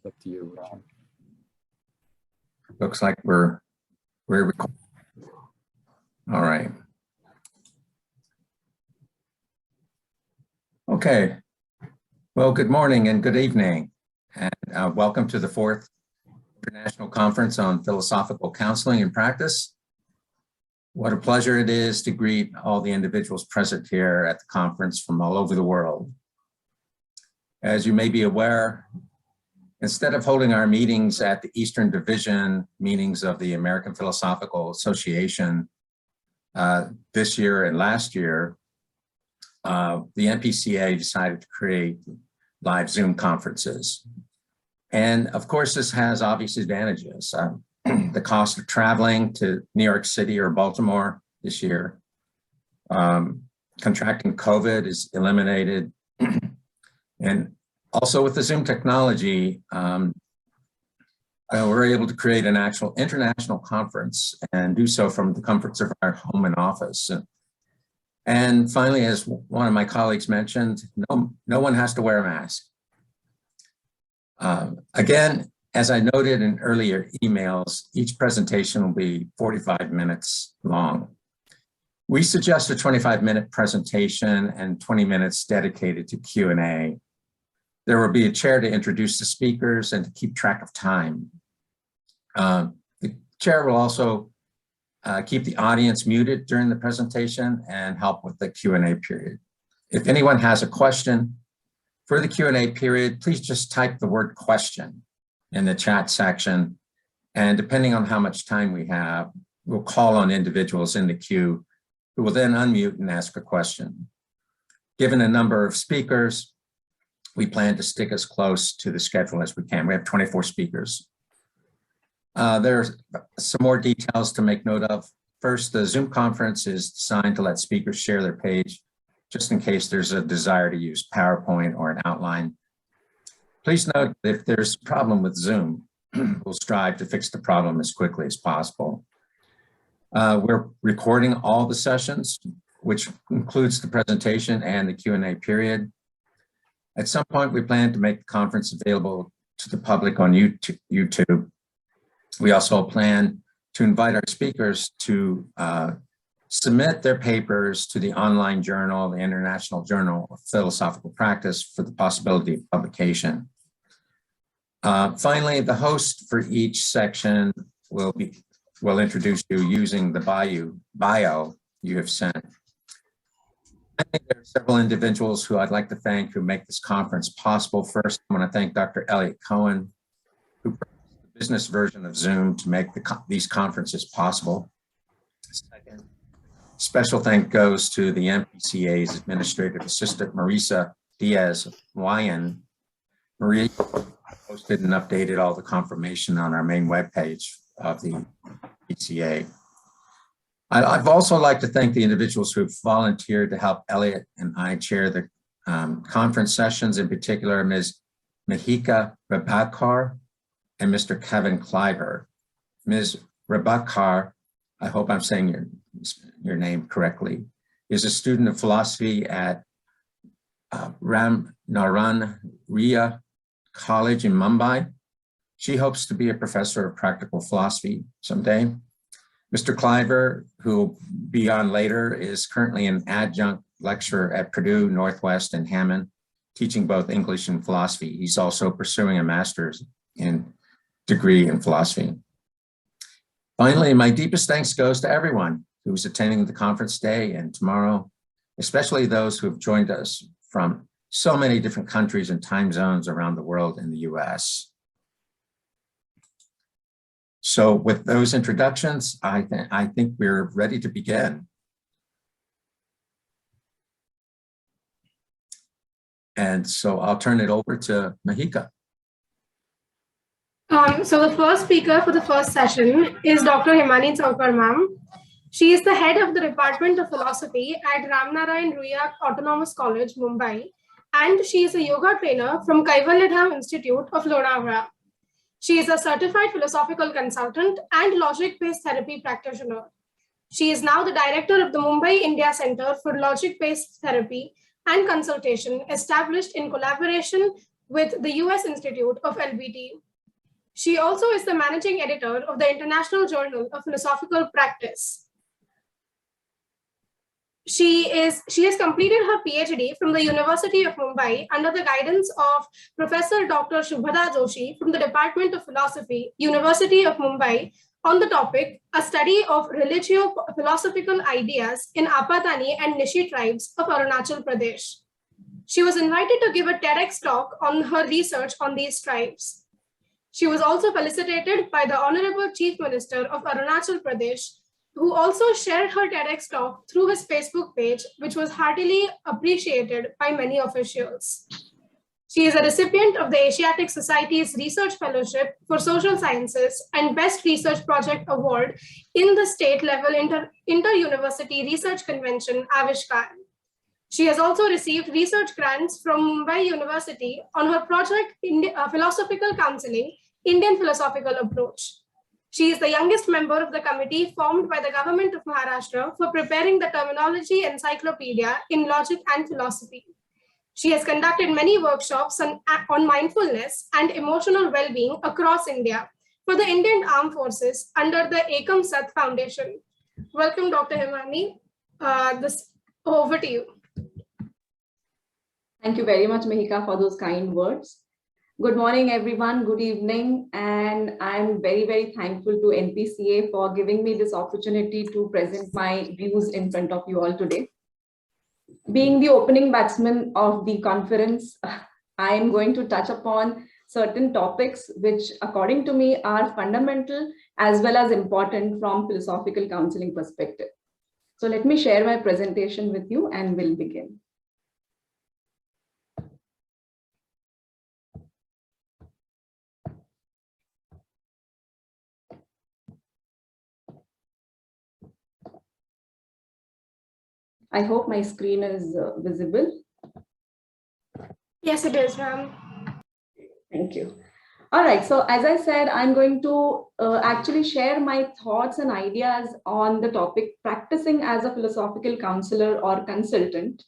up to you. Looks like we're recording. All right. Okay. Well, good morning and good evening, and welcome to the 4th International Conference on Philosophical Counseling and Practice. What a pleasure it is to greet all the individuals present here at the conference from all over the world. As you may be aware, instead of holding our meetings at the Eastern Division meetings of the American Philosophical Association this year and last year, the MPCA decided to create live Zoom conferences. And of course, this has obvious advantages. The cost of traveling to New York City or Baltimore this year, contracting COVID is eliminated. And also with the Zoom technology, we're able to create an actual international conference and do so from the comforts of our home and office. And finally, as one of my colleagues mentioned, no one has to wear a mask. Again, as I noted in earlier emails, each presentation will be 45 minutes long. We suggest a 25-minute presentation and 20 minutes dedicated to Q&A. There will be a chair to introduce the speakers and to keep track of time. The chair will also keep the audience muted during the presentation and help with the Q&A period. If anyone has a question for the Q&A period, please just type the word question in the chat section. And depending on how much time we have, we'll call on individuals in the queue who will then unmute and ask a question. Given a number of speakers, we plan to stick as close to the schedule as we can. We have 24 speakers. There's some more details to make note of. First, the Zoom conference is designed to let speakers share their page, just in case there's a desire to use PowerPoint or an outline. Please note that if there's a problem with Zoom, we'll strive to fix the problem as quickly as possible. We're recording all the sessions, which includes the presentation and the Q&A period. At some point, we plan to make the conference available to the public on YouTube. We also plan to invite our speakers to submit their papers to the online journal, the International Journal of Philosophical Practice, for the possibility of publication. Finally, the host for each section will introduce you using the bio you have sent. I think there are several individuals who I'd like to thank who make this conference possible. First, I want to thank Dr. Elliot Cohen, who provides the business version of Zoom to make these conferences possible. Second, special thank goes to the MPCA's administrative assistant, Marisa Diaz-Wyan. Maria posted and updated all the confirmation on our main webpage of the PCA. I'd also like to thank the individuals who have volunteered to help Elliot and I chair the conference sessions, in particular, Ms. Mahika Rabakar and Mr. Kevin Cliver. Ms. Rabakar, I hope I'm saying your name correctly, is a student of philosophy at Ram Naran Ria College in Mumbai. She hopes to be a professor of practical philosophy someday. Mr. Cliver, who will be on later, is currently an adjunct lecturer at Purdue, Northwest, and Hammond, teaching both English and philosophy. He's also pursuing a master's degree in philosophy. Finally, my deepest thanks goes to everyone who's attending the conference today and tomorrow, especially those who have joined us from so many different countries and time zones around the world in the US. So with those introductions, I think we're ready to begin. And so I'll turn it over to Mahika. So the first speaker for the first session is Dr. Hirmani Chaukar, ma'am. She is the head of the Department of Philosophy at Ramnarayan Ruia Autonomous College, Mumbai, and she is a yoga trainer from Kaivalyadham Institute of Lonavala. She is a certified philosophical consultant and logic-based therapy practitioner. She is now the director of the Mumbai India Center for Logic-Based Therapy and Consultation, established in collaboration with the US Institute of LBT. She also is the managing editor of the International Journal of Philosophical Practice. She has completed her PhD from the University of Mumbai under the guidance of Professor Dr. Shubhada Joshi from the Department of Philosophy, University of Mumbai, on the topic, a study of religio-philosophical ideas in Apatani and Nishi tribes of Arunachal Pradesh. She was invited to give a TEDx talk on her research on these tribes. She was also felicitated by the Honorable Chief Minister of Arunachal Pradesh, who also shared her TEDx talk through his Facebook page, which was heartily appreciated by many officials. She is a recipient of the Asiatic Society's Research Fellowship for Social Sciences and Best Research Project Award in the state-level inter-university research convention, Avishkar. She has also received research grants from Mumbai University on her project Philosophical Counseling, Indian Philosophical Approach. She is the youngest member of the committee formed by the government of Maharashtra for preparing the terminology encyclopedia in logic and philosophy. She has conducted many workshops on mindfulness and emotional well-being across India for the Indian Armed Forces under the Ekam Sat Foundation. Welcome, Dr. Hirmani. Over to you. Thank you very much, Mehika, for those kind words. Good morning, everyone. Good evening. And I'm very, very thankful to NPCA for giving me this opportunity to present my views in front of you all today. Being the opening batsman of the conference, I am going to touch upon certain topics which, according to me, are fundamental as well as important from philosophical counseling perspective. So let me share my presentation with you and we'll begin. I hope my screen is visible. Yes, it is, ma'am. Thank you. All right, so as I said, I'm going to actually share my thoughts and ideas on the topic practicing as a philosophical counselor or consultant.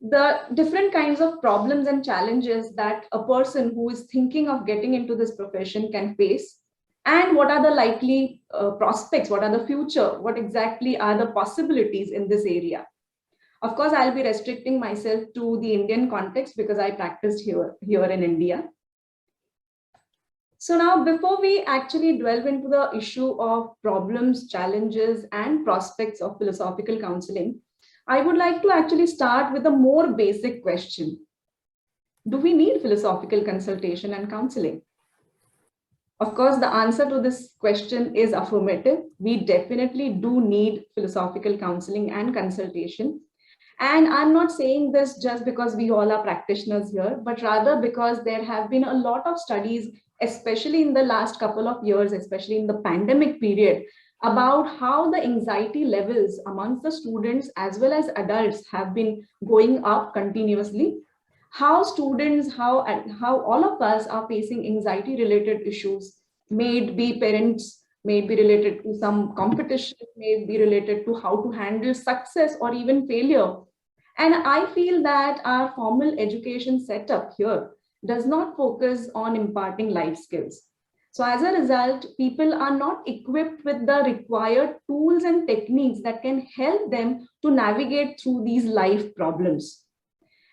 The different kinds of problems and challenges that a person who is thinking of getting into this profession can face, and what are the likely prospects, what are the future, what exactly are the possibilities in this area. Of course, I'll be restricting myself to the Indian context because I practiced here in India. So now, before we actually delve into the issue of problems, challenges, and prospects of philosophical counseling, I would like to actually start with a more basic question. Do we need philosophical consultation and counseling? Of course, the answer to this question is affirmative. We definitely do need philosophical counseling and consultation. And I'm not saying this just because we all are practitioners here, but rather because there have been a lot of studies, especially in the last couple of years, especially in the pandemic period, about how the anxiety levels amongst the students as well as adults have been going up continuously. How students, how all of us are facing anxiety related issues, may it be parents, may it be related to some competition, may it be related to how to handle success or even failure. And I feel that our formal education setup here does not focus on imparting life skills. So as a result, people are not equipped with the required tools and techniques that can help them to navigate through these life problems.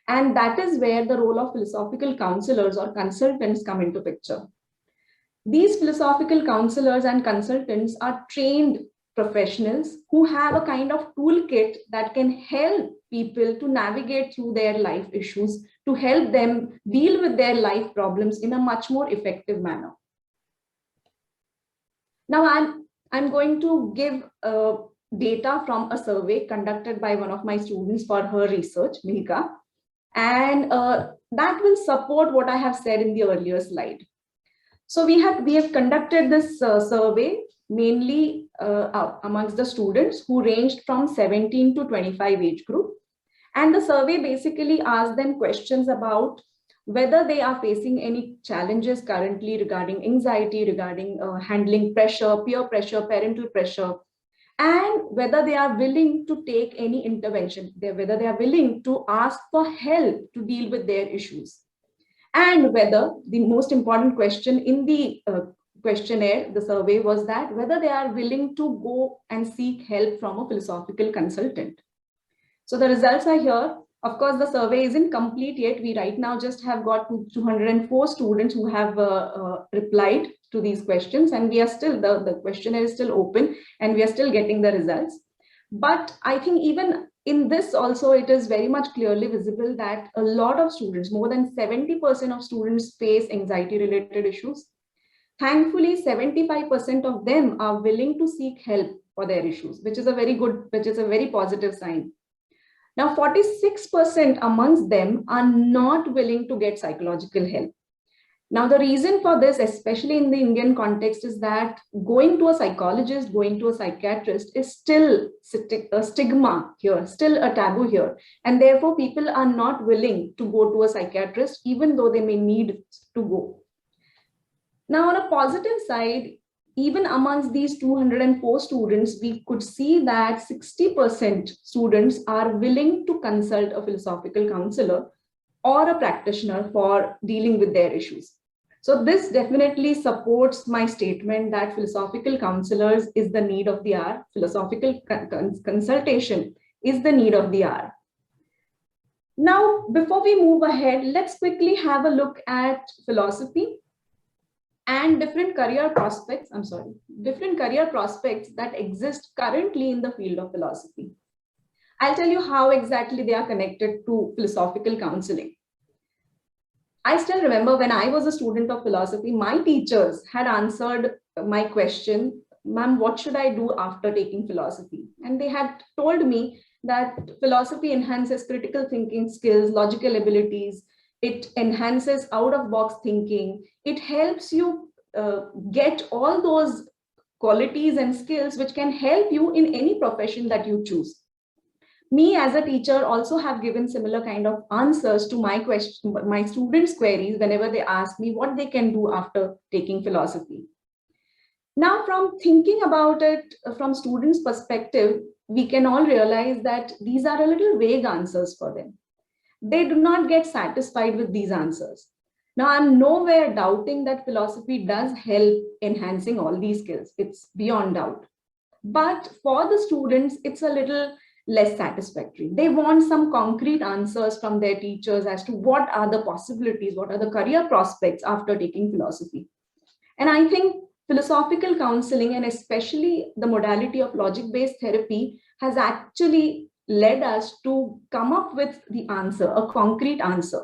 And that is where the role of philosophical counselors or consultants come into picture. These philosophical counselors and consultants are trained professionals who have a kind of toolkit that can help people to navigate through their life issues, to help them deal with their life problems in a much more effective manner. Now, I'm going to give data from a survey conducted by one of my students for her research, Mehika. And that will support what I have said in the earlier slide. So we have conducted this survey mainly amongst the students who ranged from 17 to 25 age group. And the survey basically asked them questions about whether they are facing any challenges currently regarding anxiety, regarding handling pressure, peer pressure, parental pressure, and whether they are willing to take any intervention, whether they are willing to ask for help to deal with their issues. And whether, the most important question in the questionnaire, the survey, was that whether they are willing to go and seek help from a philosophical consultant. So the results are here. Of course, the survey isn't complete yet. We right now just have got 204 students who have replied to these questions, and we are still, the questionnaire is still open and we are still getting the results. But I think even in this also, it is very much clearly visible that a lot of students, more than 70% of students, face anxiety related issues. Thankfully, 75% of them are willing to seek help for their issues, which is a very positive sign. Now, 46% amongst them are not willing to get psychological help. Now, the reason for this, especially in the Indian context, is that going to a psychologist, going to a psychiatrist is still a stigma here, still a taboo here. And therefore, people are not willing to go to a psychiatrist, even though they may need to go. Now, on a positive side, even amongst these 204 students, we could see that 60% students are willing to consult a philosophical counselor or a practitioner for dealing with their issues. So this definitely supports my statement that philosophical counselors is the need of the hour. Philosophical consultation is the need of the hour. Now, before we move ahead, let's quickly have a look at philosophy and different career prospects that exist currently in the field of philosophy. I'll tell you how exactly they are connected to philosophical counseling. I still remember when I was a student of philosophy, my teachers had answered my question, "Ma'am, what should I do after taking philosophy?" And they had told me that philosophy enhances critical thinking skills, logical abilities, it enhances out-of-box thinking, it helps you get all those qualities and skills which can help you in any profession that you choose. Me as a teacher also have given similar kind of answers to my students' queries whenever they ask me what they can do after taking philosophy. Now, from thinking about it from students' perspective, we can all realize that these are a little vague answers for them. They do not get satisfied with these answers. Now, I'm nowhere doubting that philosophy does help enhancing all these skills. It's beyond doubt. But for the students, it's a little less satisfactory. They want some concrete answers from their teachers as to what are the possibilities, what are the career prospects after taking philosophy. And I think philosophical counseling, and especially the modality of logic-based therapy, has actually led us to come up with the answer, a concrete answer.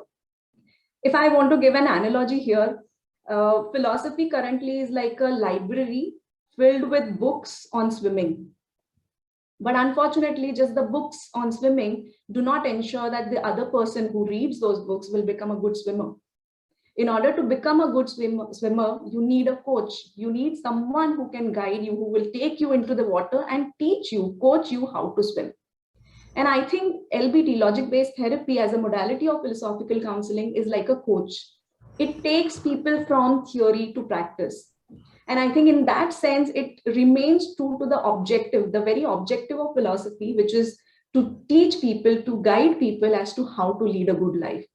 If I want to give an analogy here, philosophy currently is like a library filled with books on swimming. But unfortunately, just the books on swimming do not ensure that the other person who reads those books will become a good swimmer. In order to become a good swimmer, you need a coach. You need someone who can guide you, who will take you into the water and teach you, coach you how to swim. And I think LBT, logic-based therapy, as a modality of philosophical counseling is like a coach. It takes people from theory to practice. And I think in that sense, it remains true to the objective, the very objective of philosophy, which is to teach people, to guide people as to how to lead a good life.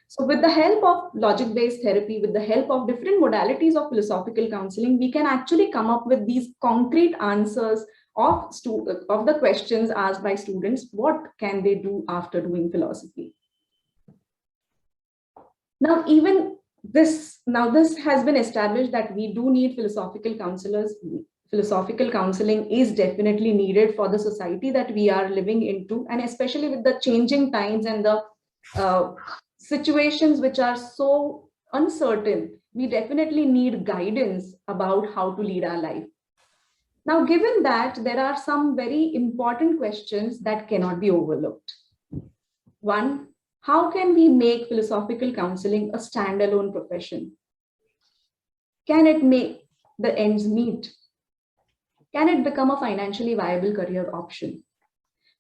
So with the help of logic-based therapy, with the help of different modalities of philosophical counseling, we can actually come up with these concrete answers of the questions asked by students. What can they do after doing philosophy? Now, this has been established that we do need philosophical counselors. Philosophical counseling is definitely needed for the society that we are living into, and especially with the changing times and the situations which are so uncertain, we definitely need guidance about how to lead our life. Now, given that, there are some very important questions that cannot be overlooked. One, how can we make philosophical counseling a standalone profession? Can it make the ends meet? Can it become a financially viable career option?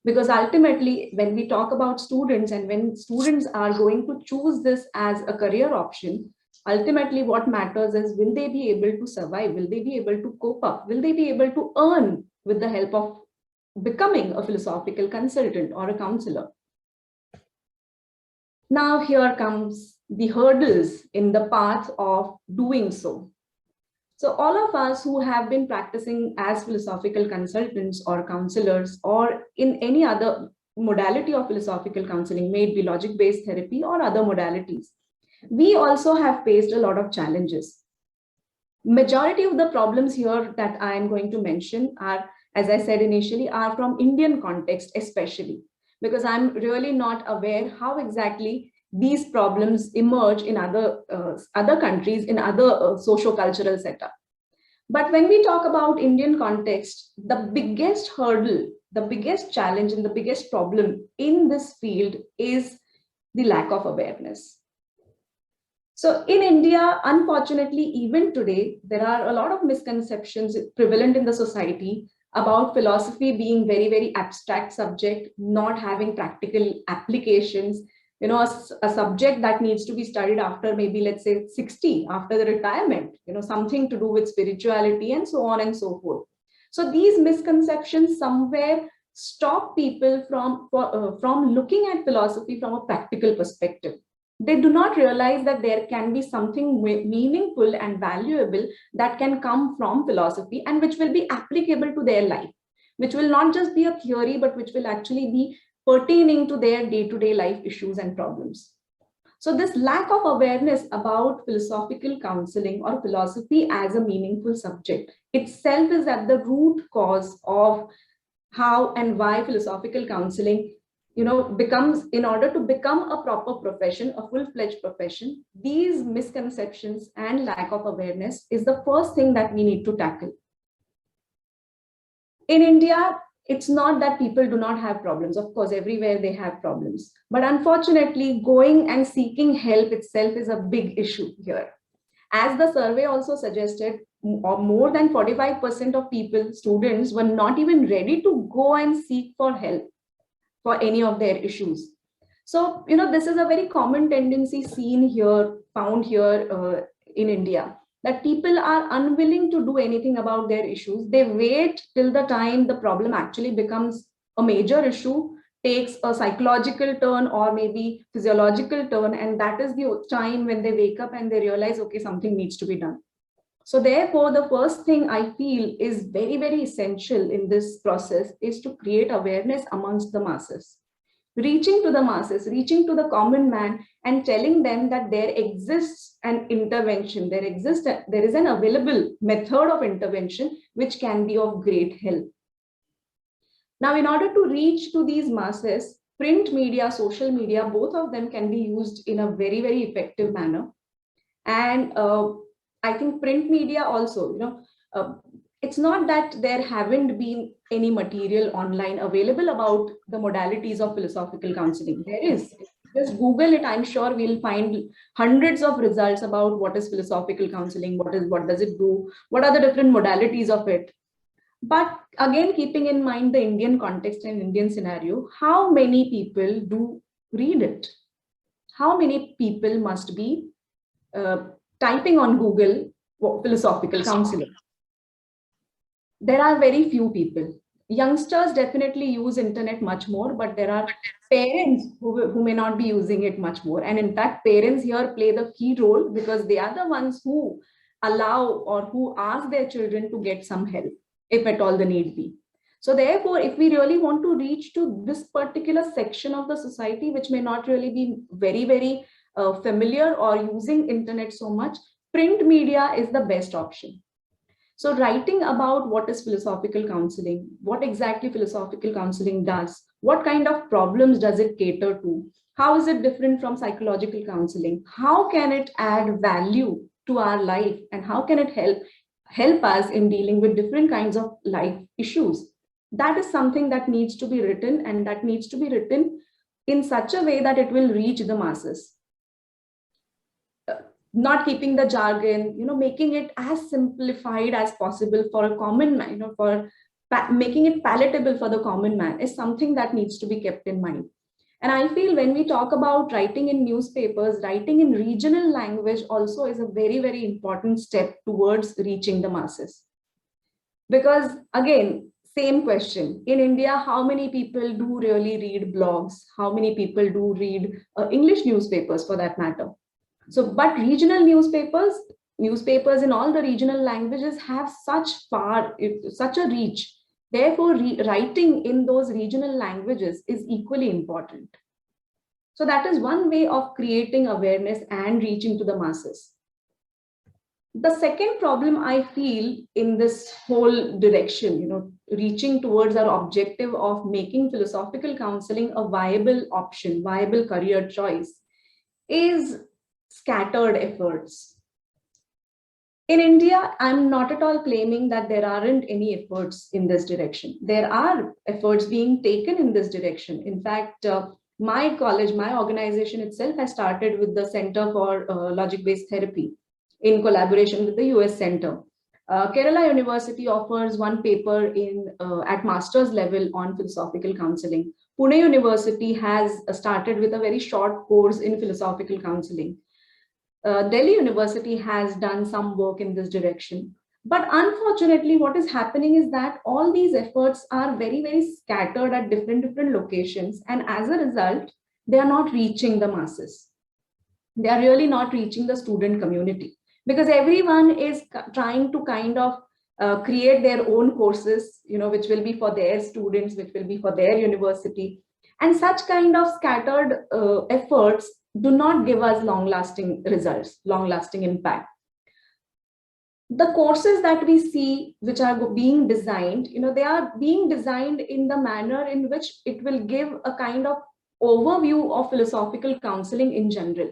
Because ultimately, when we talk about students and when students are going to choose this as a career option, ultimately what matters is, will they be able to survive? Will they be able to cope up? Will they be able to earn with the help of becoming a philosophical consultant or a counselor? Now here comes the hurdles in the path of doing so. So all of us who have been practicing as philosophical consultants or counselors or in any other modality of philosophical counseling, may it be logic-based therapy or other modalities, we also have faced a lot of challenges. Majority of the problems here that I am going to mention are, as I said initially, are from Indian context, especially because I'm really not aware how exactly these problems emerge in other countries, in other socio-cultural setup. But when we talk about Indian context, the biggest hurdle, the biggest challenge, and the biggest problem in this field is the lack of awareness. So in India, unfortunately, even today, there are a lot of misconceptions prevalent in the society about philosophy being very, very abstract subject, not having practical applications, a subject that needs to be studied after maybe, let's say, 60, after the retirement, something to do with spirituality and so on and so forth. So these misconceptions somewhere stop people from looking at philosophy from a practical perspective. They do not realize that there can be something meaningful and valuable that can come from philosophy and which will be applicable to their life, which will not just be a theory, but which will actually be pertaining to their day-to-day life issues and problems. So this lack of awareness about philosophical counseling or philosophy as a meaningful subject itself is at the root cause of how and why philosophical counseling becomes, in order to become a proper profession, a full-fledged profession, these misconceptions and lack of awareness is the first thing that we need to tackle. In India, it's not that people do not have problems. Of course, everywhere they have problems. But unfortunately, going and seeking help itself is a big issue here. As the survey also suggested, more than 45% of people, students, were not even ready to go and seek for help for any of their issues. So, this is a very common tendency seen here, found here in India, that people are unwilling to do anything about their issues. They wait till the time the problem actually becomes a major issue, takes a psychological turn or maybe physiological turn, and that is the time when they wake up and they realize, okay, something needs to be done. So therefore, the first thing I feel is very, very essential in this process is to create awareness amongst the masses. Reaching to the masses, reaching to the common man and telling them that there exists an intervention, there is an available method of intervention which can be of great help. Now, in order to reach to these masses, print media, social media, both of them can be used in a very, very effective manner. And I think print media also, it's not that there haven't been any material online available about the modalities of philosophical counseling. There is. Just Google it. I'm sure we'll find hundreds of results about what is philosophical counseling, what does it do, what are the different modalities of it. But again, keeping in mind the Indian context and Indian scenario, how many people do read it? How many people must be typing on Google philosophical counseling? There are very few people. Youngsters definitely use internet much more, but there are parents who may not be using it much more. And in fact, parents here play the key role because they are the ones who allow or who ask their children to get some help, if at all the need be. So therefore, if we really want to reach to this particular section of the society, which may not really be very, very familiar or using internet so much, print media is the best option. So writing about what is philosophical counseling, what exactly philosophical counseling does, what kind of problems does it cater to, how is it different from psychological counseling, how can it add value to our life, and how can it help us in dealing with different kinds of life issues. That is something that needs to be written, and that needs to be written in such a way that it will reach the masses. Not keeping the jargon, making it as simplified as possible for a common man, making it palatable for the common man is something that needs to be kept in mind. And I feel when we talk about writing in newspapers, writing in regional language also is a very, very important step towards reaching the masses. Because again, same question. In India, how many people do really read blogs? How many people do read English newspapers for that matter? So, but regional newspapers in all the regional languages have such a reach. Therefore, writing in those regional languages is equally important. So that is one way of creating awareness and reaching to the masses. The second problem I feel in this whole direction, reaching towards our objective of making philosophical counseling a viable option, viable career choice, is scattered efforts. In India, I'm not at all claiming that there aren't any efforts in this direction. There are efforts being taken in this direction. In fact, my college, my organization itself has started with the Center for Logic-Based Therapy in collaboration with the US Center. Kerala University offers one paper at master's level on philosophical counseling. Pune University has started with a very short course in philosophical counseling. Delhi University has done some work in this direction. But unfortunately, what is happening is that all these efforts are very, very scattered at different locations. And as a result, they are not reaching the masses. They are really not reaching the student community, because everyone is trying to kind of create their own courses, which will be for their students, which will be for their university. And such kind of scattered efforts do not give us long-lasting results, long-lasting impact. The courses that we see which are being designed, they are being designed in the manner in which it will give a kind of overview of philosophical counseling in general.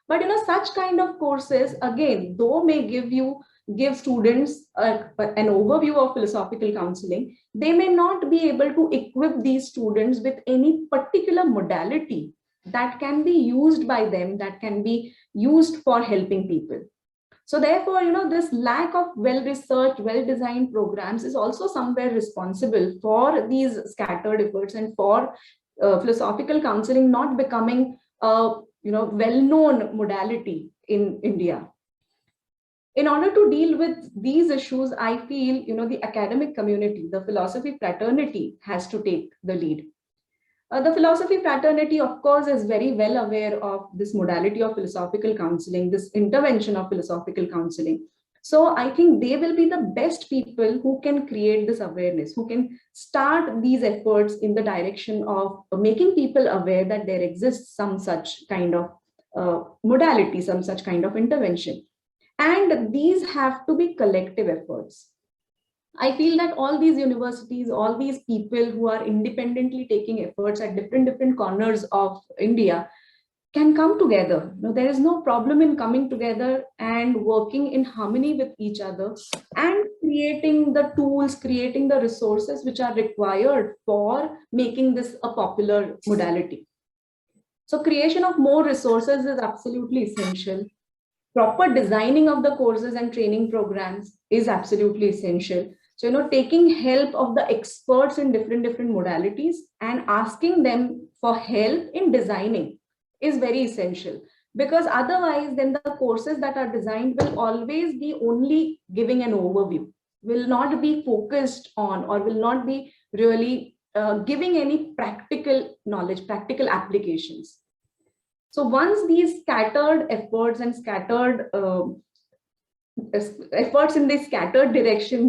But such kind of courses, again, though may give students an overview of philosophical counseling, they may not be able to equip these students with any particular modality that can be used by them, that can be used for helping people. So therefore, this lack of well-researched, well-designed programs is also somewhere responsible for these scattered efforts and for philosophical counseling not becoming a well-known modality in India. In order to deal with these issues, I feel the academic community, the philosophy fraternity has to take the lead. The philosophy fraternity, of course, is very well aware of this modality of philosophical counseling, this intervention of philosophical counseling. So I think they will be the best people who can create this awareness, who can start these efforts in the direction of making people aware that there exists some such kind of modality, some such kind of intervention. And these have to be collective efforts. I feel that all these universities, all these people who are independently taking efforts at different corners of India can come together. There is no problem in coming together and working in harmony with each other and creating the tools, creating the resources which are required for making this a popular modality. So creation of more resources is absolutely essential. Proper designing of the courses and training programs is absolutely essential. So, taking help of the experts in different modalities and asking them for help in designing is very essential, because otherwise then the courses that are designed will always be only giving an overview, will not be focused on, or will not be really giving any practical knowledge, practical applications. So once these scattered efforts and scattered efforts in this scattered direction,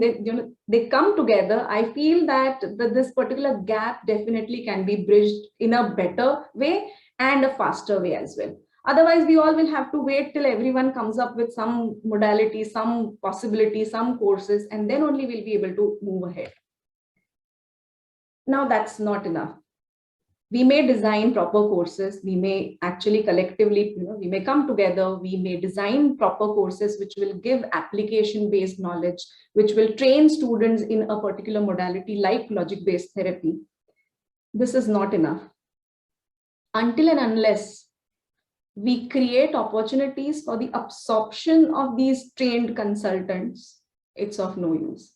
they come together, I feel that this particular gap definitely can be bridged in a better way and a faster way as well. Otherwise, we all will have to wait till everyone comes up with some modality, some possibility, some courses, and then only we'll be able to move ahead. Now, that's not enough. We may design proper courses, we may actually collectively, we may come together, we may design proper courses which will give application-based knowledge, which will train students in a particular modality like logic-based therapy. This is not enough. Until and unless we create opportunities for the absorption of these trained consultants, it's of no use.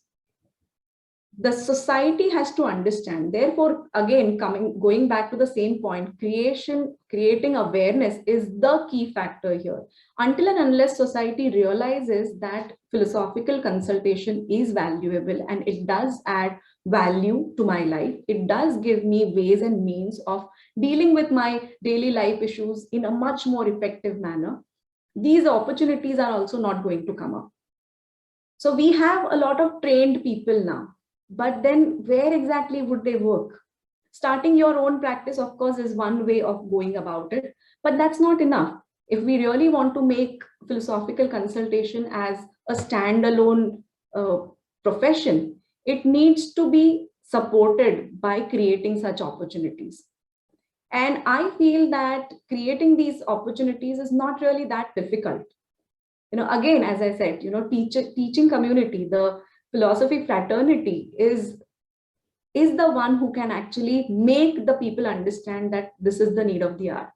the society has to understand. Therefore, again, going back to the same point, creating awareness is the key factor here. Until and unless society realizes that philosophical consultation is valuable and it does add value to my life, it does give me ways and means of dealing with my daily life issues in a much more effective manner, these opportunities are also not going to come up. So we have a lot of trained people now, but then where exactly would they work? Starting your own practice, of course, is one way of going about it, but that's not enough. If we really want to make philosophical consultation as a standalone profession, it needs to be supported by creating such opportunities. And I feel that creating these opportunities is not really that difficult. Again, as I said, teaching community, the philosophy fraternity is the one who can actually make the people understand that this is the need of the hour.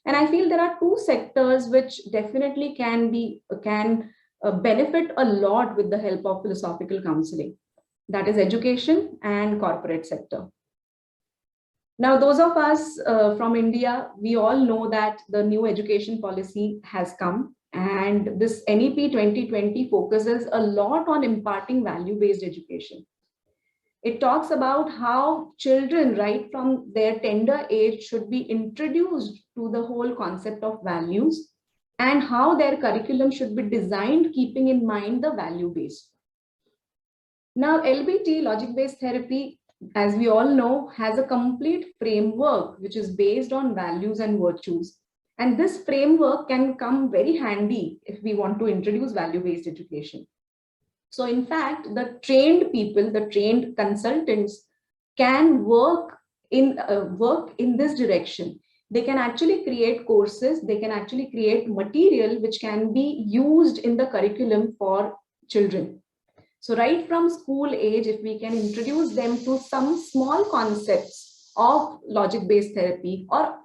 And I feel there are two sectors which definitely can benefit a lot with the help of philosophical counseling. That is education and corporate sector. Now, those of us from India, we all know that the new education policy has come, and this NEP 2020 focuses a lot on imparting value-based education. It talks about how children, right from their tender age, should be introduced to the whole concept of values and how their curriculum should be designed keeping in mind the value-based. Now, LBT, logic-based therapy, as we all know, has a complete framework which is based on values and virtues. And this framework can come very handy if we want to introduce value-based education. So in fact, the trained people, the trained consultants can work in this direction. They can actually create courses, they can actually create material which can be used in the curriculum for children. So right from school age, if we can introduce them to some small concepts of logic-based therapy, or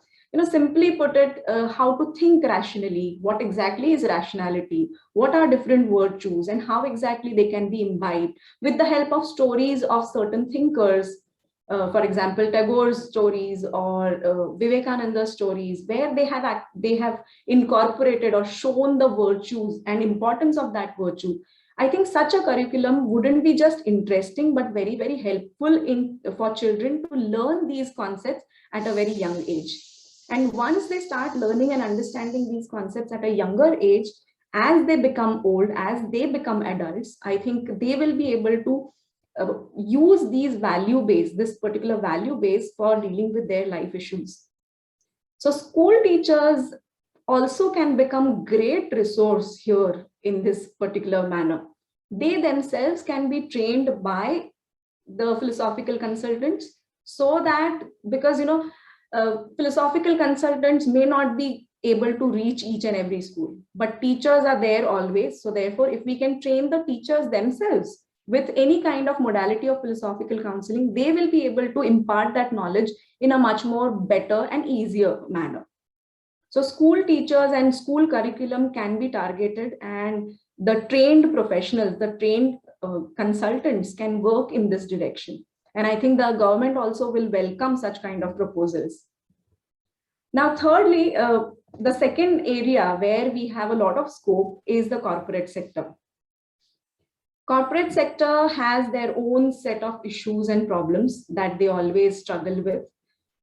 simply put it, how to think rationally, what exactly is rationality, what are different virtues, and how exactly they can be imbibed with the help of stories of certain thinkers, for example, Tagore's stories or Vivekananda's stories, where they have incorporated or shown the virtues and importance of that virtue. I think such a curriculum wouldn't be just interesting, but very, very helpful for children to learn these concepts at a very young age. And once they start learning and understanding these concepts at a younger age, as they become old, as they become adults, I think they will be able to use this particular value base for dealing with their life issues. So school teachers also can become great resource here in this particular manner. They themselves can be trained by the philosophical consultants, so that, because philosophical consultants may not be able to reach each and every school, but teachers are there always. So therefore, if we can train the teachers themselves with any kind of modality of philosophical counseling, they will be able to impart that knowledge in a much more better and easier manner. So school teachers and school curriculum can be targeted, and the trained professionals, the trained consultants can work in this direction. And I think the government also will welcome such kind of proposals. Now, thirdly, the second area where we have a lot of scope is the corporate sector. Corporate sector has their own set of issues and problems that they always struggle with.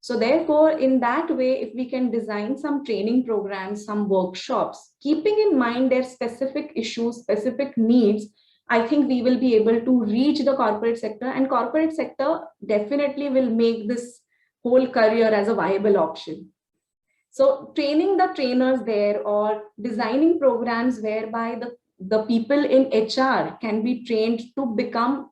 So therefore, in that way, if we can design some training programs, some workshops, keeping in mind their specific issues, specific needs, I think we will be able to reach the corporate sector, and corporate sector definitely will make this whole career as a viable option. So training the trainers there, or designing programs whereby the people in HR can be trained to become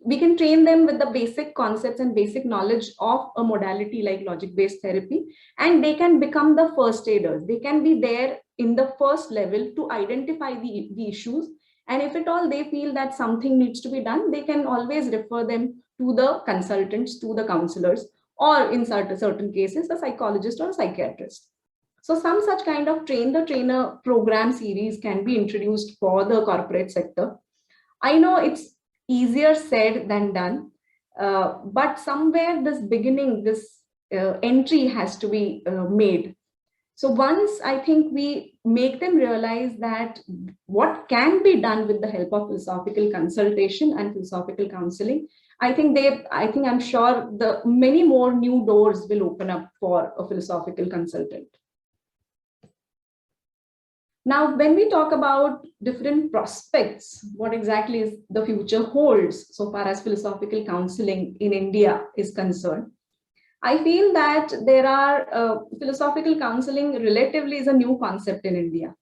we can train them with the basic concepts and basic knowledge of a modality like logic-based therapy, and they can become the first aiders. They can be there in the first level to identify the issues. And if at all they feel that something needs to be done, they can always refer them to the consultants, to the counselors, or in certain cases, a psychologist or a psychiatrist. So some such kind of train the trainer program series can be introduced for the corporate sector. I know it's easier said than done. But somewhere this beginning, this entry has to be made. So once I think we make them realize that what can be done with the help of philosophical consultation and philosophical counseling, I'm sure the many more new doors will open up for a philosophical consultant. Now, when we talk about different prospects, what exactly is the future holds so far as philosophical counseling in India is concerned, I feel that there are philosophical counseling relatively is a new concept in India.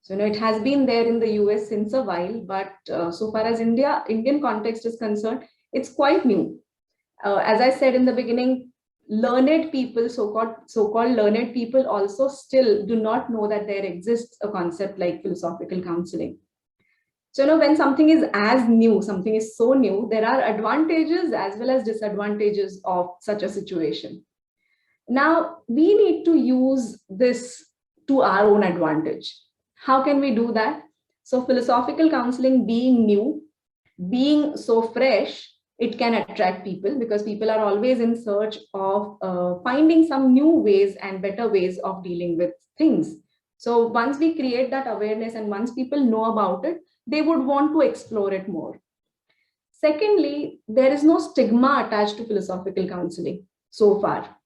So, it has been there in the US since a while, but so far as Indian context is concerned, it's quite new. As I said in the beginning, learned people, so-called learned people also still do not know that there exists a concept like philosophical counseling. So, when something is as new, something is so new, there are advantages as well as disadvantages of such a situation. Now, we need to use this to our own advantage. How can we do that? So, philosophical counseling being new, being so fresh, it can attract people because people are always in search of finding some new ways and better ways of dealing with things. So once we create that awareness and once people know about it, they would want to explore it more. Secondly, there is no stigma attached to philosophical counseling so far.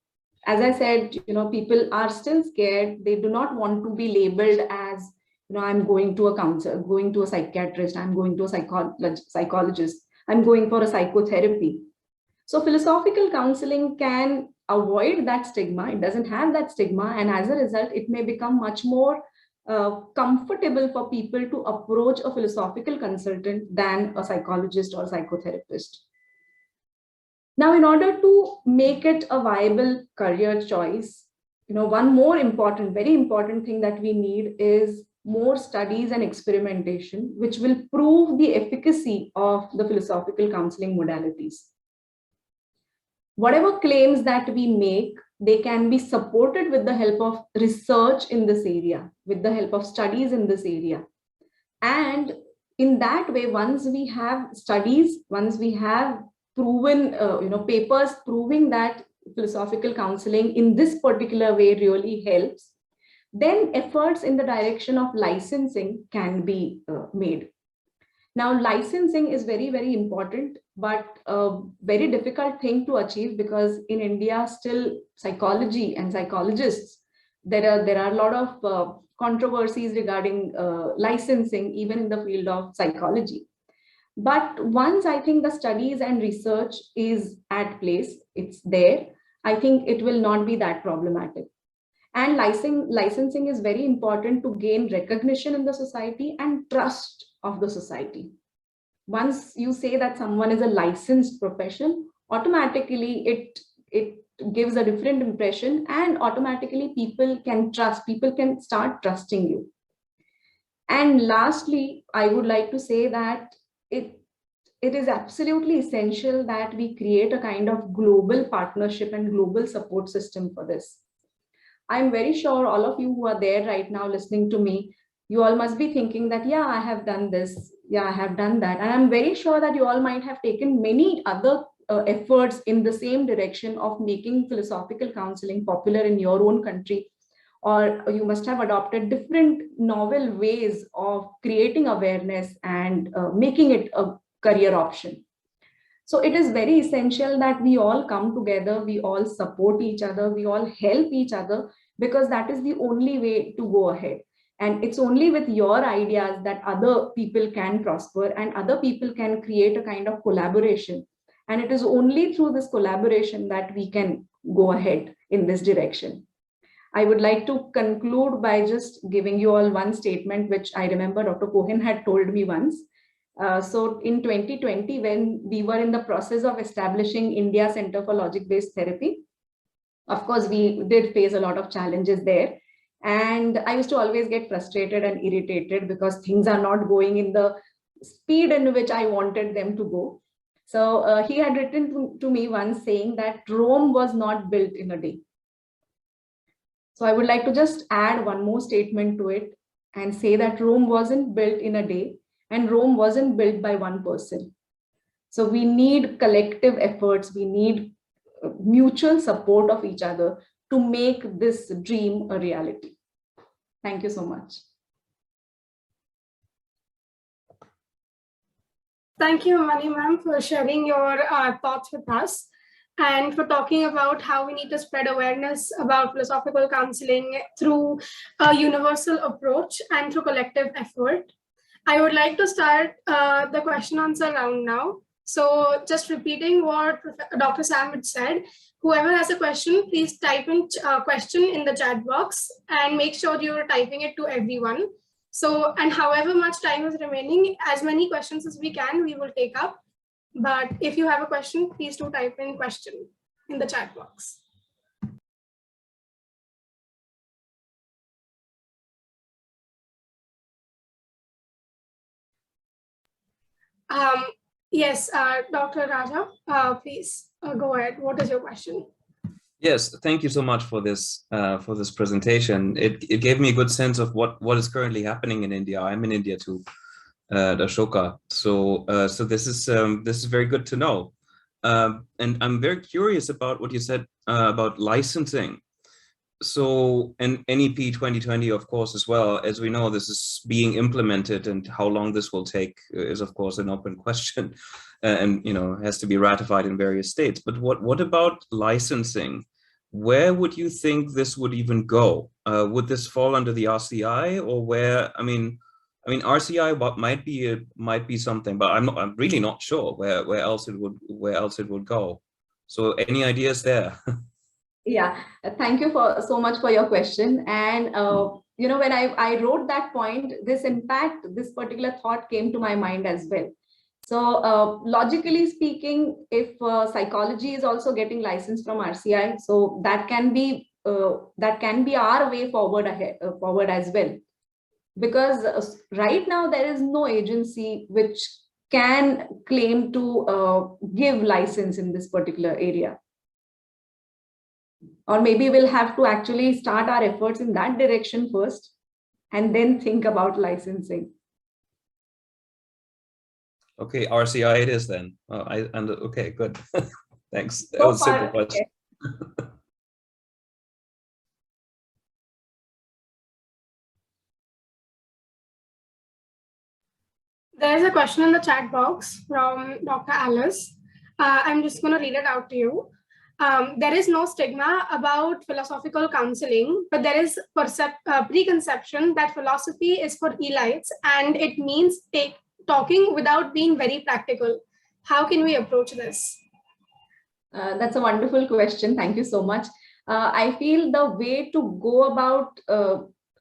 As I said, people are still scared. They do not want to be labeled as, I'm going to a counselor, going to a psychiatrist, I'm going to a psychologist, I'm going for a psychotherapy. So philosophical counseling can avoid that stigma. It doesn't have that stigma. And as a result, it may become much more comfortable for people to approach a philosophical consultant than a psychologist or psychotherapist. Now, in order to make it a viable career choice, one more important, very important thing that we need is more studies and experimentation, which will prove the efficacy of the philosophical counseling modalities. Whatever claims that we make, they can be supported with the help of research in this area, with the help of studies in this area. And in that way, once we have studies, once we have proven, papers proving that philosophical counseling in this particular way really helps, then efforts in the direction of licensing can be made. Now, licensing is very, very important, but a very difficult thing to achieve because in India, still psychology and psychologists, there are a lot of controversies regarding licensing, even in the field of psychology. But once I think the studies and research is at place, it's there, I think it will not be that problematic. And licensing is very important to gain recognition in the society and trust of the society. Once you say that someone is a licensed profession, automatically it gives a different impression and automatically people can start trusting you. And lastly, I would like to say that it is absolutely essential that we create a kind of global partnership and global support system for this. I'm very sure all of you who are there right now listening to me, you all must be thinking that, yeah, I have done this, yeah, I have done that. And I'm very sure that you all might have taken many other efforts in the same direction of making philosophical counseling popular in your own country, or you must have adopted different novel ways of creating awareness and making it a career option. So it is very essential that we all come together, we all support each other, we all help each other, because that is the only way to go ahead. And it's only with your ideas that other people can prosper and other people can create a kind of collaboration. And it is only through this collaboration that we can go ahead in this direction. I would like to conclude by just giving you all one statement, which I remember Dr. Cohen had told me once. So in 2020, when we were in the process of establishing India Center for Logic-Based Therapy, of course, we did face a lot of challenges there. And I used to always get frustrated and irritated because things are not going in the speed in which I wanted them to go. So he had written to me once saying that Rome was not built in a day. So I would like to just add one more statement to it and say that Rome wasn't built in a day and Rome wasn't built by one person. So we need collective efforts, we need mutual support of each other to make this dream a reality. Thank you so much. Thank you, Hirmani ma'am, for sharing your thoughts with us and for talking about how we need to spread awareness about philosophical counseling through a universal approach and through collective effort. I would like to start the question answer round now. So just repeating what Dr. Sam had said, whoever has a question, please type in question in the chat box and make sure you're typing it to everyone. So, and however much time is remaining, as many questions as we can, we will take up. But if you have a question, please do type in question in the chat box. Yes, Dr. Raja, please go ahead. What is your question? Yes, thank you so much for this presentation. It gave me a good sense of what is currently happening in India. I'm in India too, Ashoka. So this is very good to know. And I'm very curious about what you said about licensing. So, and NEP 2020, of course, as well. As we know, this is being implemented, and how long this will take is, of course, an open question, and has to be ratified in various states. But what about licensing? Where would you think this would even go? Would this fall under the RCI, or where? I mean, RCI might be something, but I'm really not sure where else it would go. So, any ideas there? Yeah, thank you so much for your question. And when I wrote that point, this particular thought came to my mind as well. So logically speaking, if psychology is also getting licensed from RCI, so that can be our way forward as well. Because right now there is no agency which can claim to give license in this particular area. Or maybe we'll have to actually start our efforts in that direction first and then think about licensing. Okay, RCI it is then. Okay, good. Thanks. That So was a simple question. Okay. There's a question in the chat box from Dr. Alice. I'm just going to read it out to you. There is no stigma about philosophical counseling, but there is preconception that philosophy is for elites, and it means talking without being very practical. How can we approach this? That's a wonderful question. Thank you so much. I feel the way to go about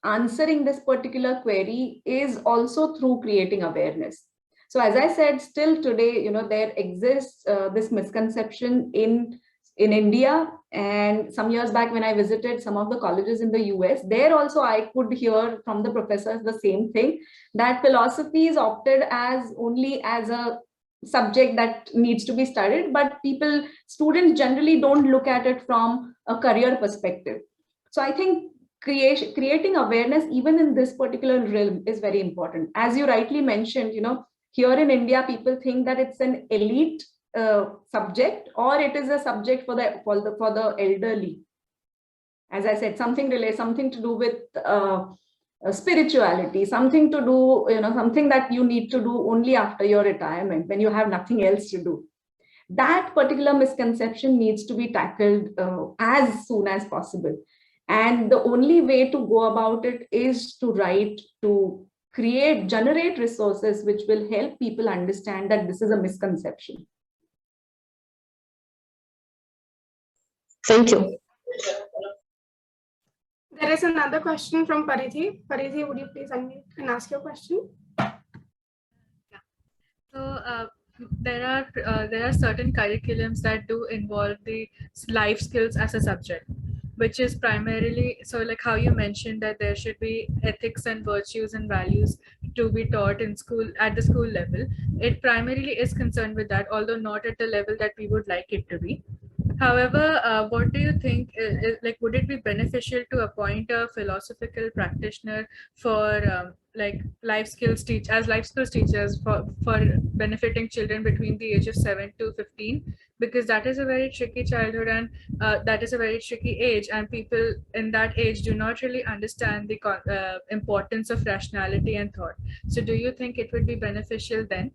answering this particular query is also through creating awareness. So as I said, still today, there exists this misconception in India, and some years back when I visited some of the colleges in the US, there also I could hear from the professors the same thing, that philosophy is opted as only as a subject that needs to be studied, but students generally don't look at it from a career perspective. So I think creating awareness even in this particular realm is very important. As you rightly mentioned, here in India, people think that it's an elite subject, or it is a subject for the elderly. As I said, something to do with spirituality, something to do, something that you need to do only after your retirement when you have nothing else to do. That particular misconception needs to be tackled as soon as possible. And the only way to go about it is to generate resources which will help people understand that this is a misconception. Thank you. There is another question from Paridhi. Paridhi, would you please unmute and ask your question? So there are certain curriculums that do involve the life skills as a subject, which is primarily, so like how you mentioned that there should be ethics and virtues and values to be taught in school at the school level. It primarily is concerned with that, although not at the level that we would like it to be. However, what do you think, like, would it be beneficial to appoint a philosophical practitioner for like life skills teachers for benefiting children between the age of 7 to 15? Because that is a very tricky childhood, and that is a very tricky age, and people in that age do not really understand the importance of rationality and thought. So do you think it would be beneficial then?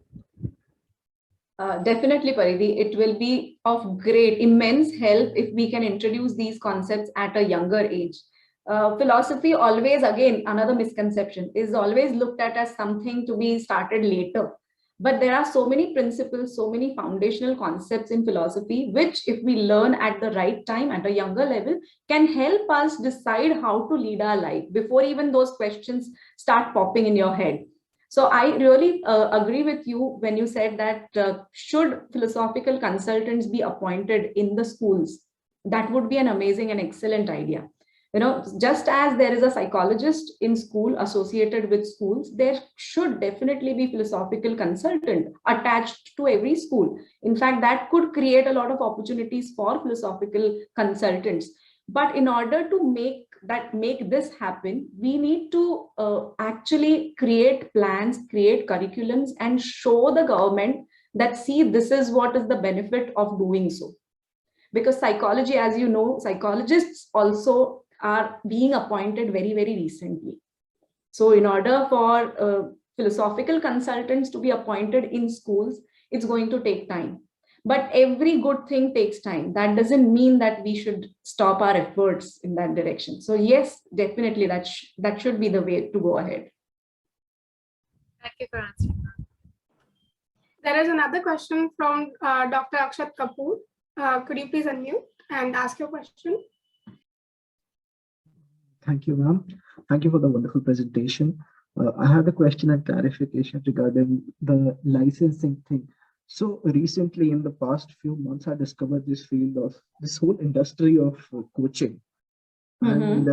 Definitely, Paridhi. It will be of great, immense help if we can introduce these concepts at a younger age. Philosophy always, again, another misconception, is always looked at as something to be started later. But there are so many principles, so many foundational concepts in philosophy, which, if we learn at the right time, at a younger level, can help us decide how to lead our life before even those questions start popping in your head. So I really agree with you when you said that should philosophical consultants be appointed in the schools? That would be an amazing and excellent idea. You know, just as there is a psychologist in school associated with schools, there should definitely be philosophical consultant attached to every school. In fact, that could create a lot of opportunities for philosophical consultants. But in order to make this happen, we need to actually create plans, create curriculums, and show the government that, see, this is what is the benefit of doing so. Because psychology, as you know, psychologists also are being appointed very, very recently. So in order for philosophical consultants to be appointed in schools, it's going to take time. But every good thing takes time. That doesn't mean that we should stop our efforts in that direction. So yes, definitely that should be the way to go ahead. Thank you for answering. There is another question from Dr. Akshat Kapoor. Could you please unmute and ask your question? Thank you, ma'am. Thank you for the wonderful presentation. I had a question and clarification regarding the licensing thing. So recently, in the past few months, I discovered this field of this whole industry of coaching. And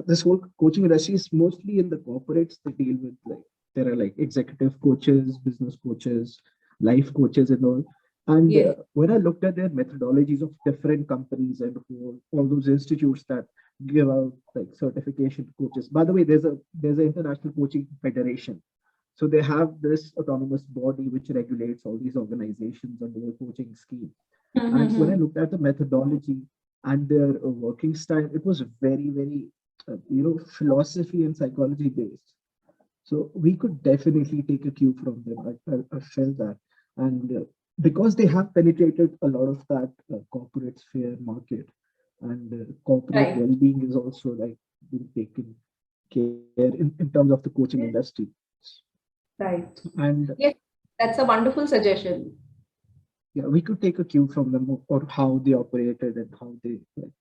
this whole coaching industry is mostly in the corporates that deal with, like, there are like executive coaches, business coaches, life coaches and all. And Yes. when I looked at their methodologies of different companies and all those institutes that give out like certification coaches. By the way, there's an international coaching federation. So they have this autonomous body which regulates all these organizations and their coaching scheme. And when I looked at the methodology and their working style, it was very, very, philosophy and psychology based. So we could definitely take a cue from them. I felt that. And because they have penetrated a lot of that corporate sphere market, and corporate well-being is also like being taken care in terms of the coaching industry. Right. And yes, that's a wonderful suggestion. Yeah, we could take a cue from them or how they operated and how they like.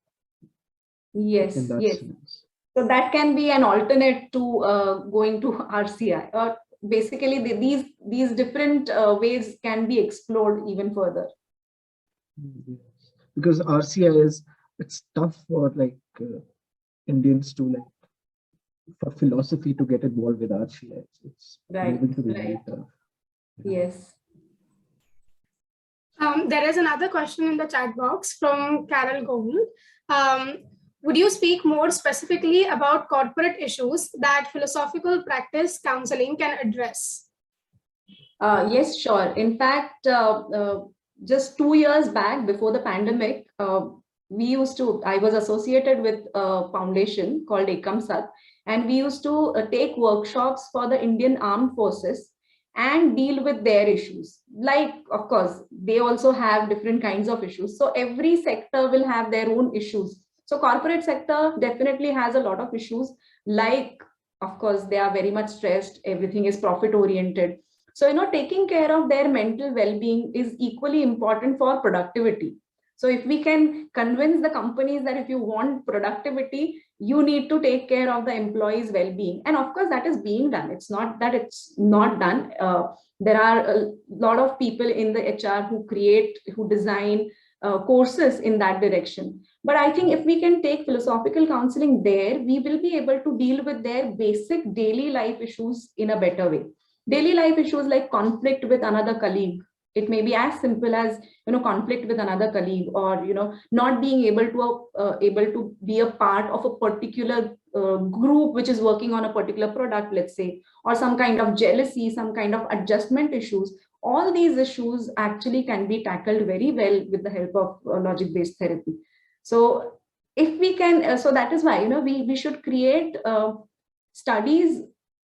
Yes, In that yes. sense. So that can be an alternate to going to RCI, or basically these different ways can be explored even further. Yes. Because RCI it's tough for like Indians to like for philosophy to get involved with RCI. It's Right, able to be very right. tough. Yes. There is another question in the chat box from Carol Govind. Would you speak more specifically about corporate issues that philosophical practice counseling can address? Yes, sure. In fact, just 2 years back, before the pandemic, I was associated with a foundation called Ekam Sat, and we used to take workshops for the Indian Armed Forces and deal with their issues. Like, of course, they also have different kinds of issues. So every sector will have their own issues. So corporate sector definitely has a lot of issues. Like, of course, they are very much stressed. Everything is profit oriented. So, taking care of their mental well-being is equally important for productivity. So if we can convince the companies that if you want productivity, you need to take care of the employees' well-being. And of course, that is being done. It's not that it's not done. There are a lot of people in the HR who design courses in that direction. But I think if we can take philosophical counseling there, we will be able to deal with their basic daily life issues in a better way. Daily life issues like conflict with another colleague, It may be as simple as, conflict with another colleague, or, not being able to be a part of a particular group which is working on a particular product, let's say, or some kind of jealousy, some kind of adjustment issues. All these issues actually can be tackled very well with the help of logic-based therapy. So if we can, so that is why, we should create studies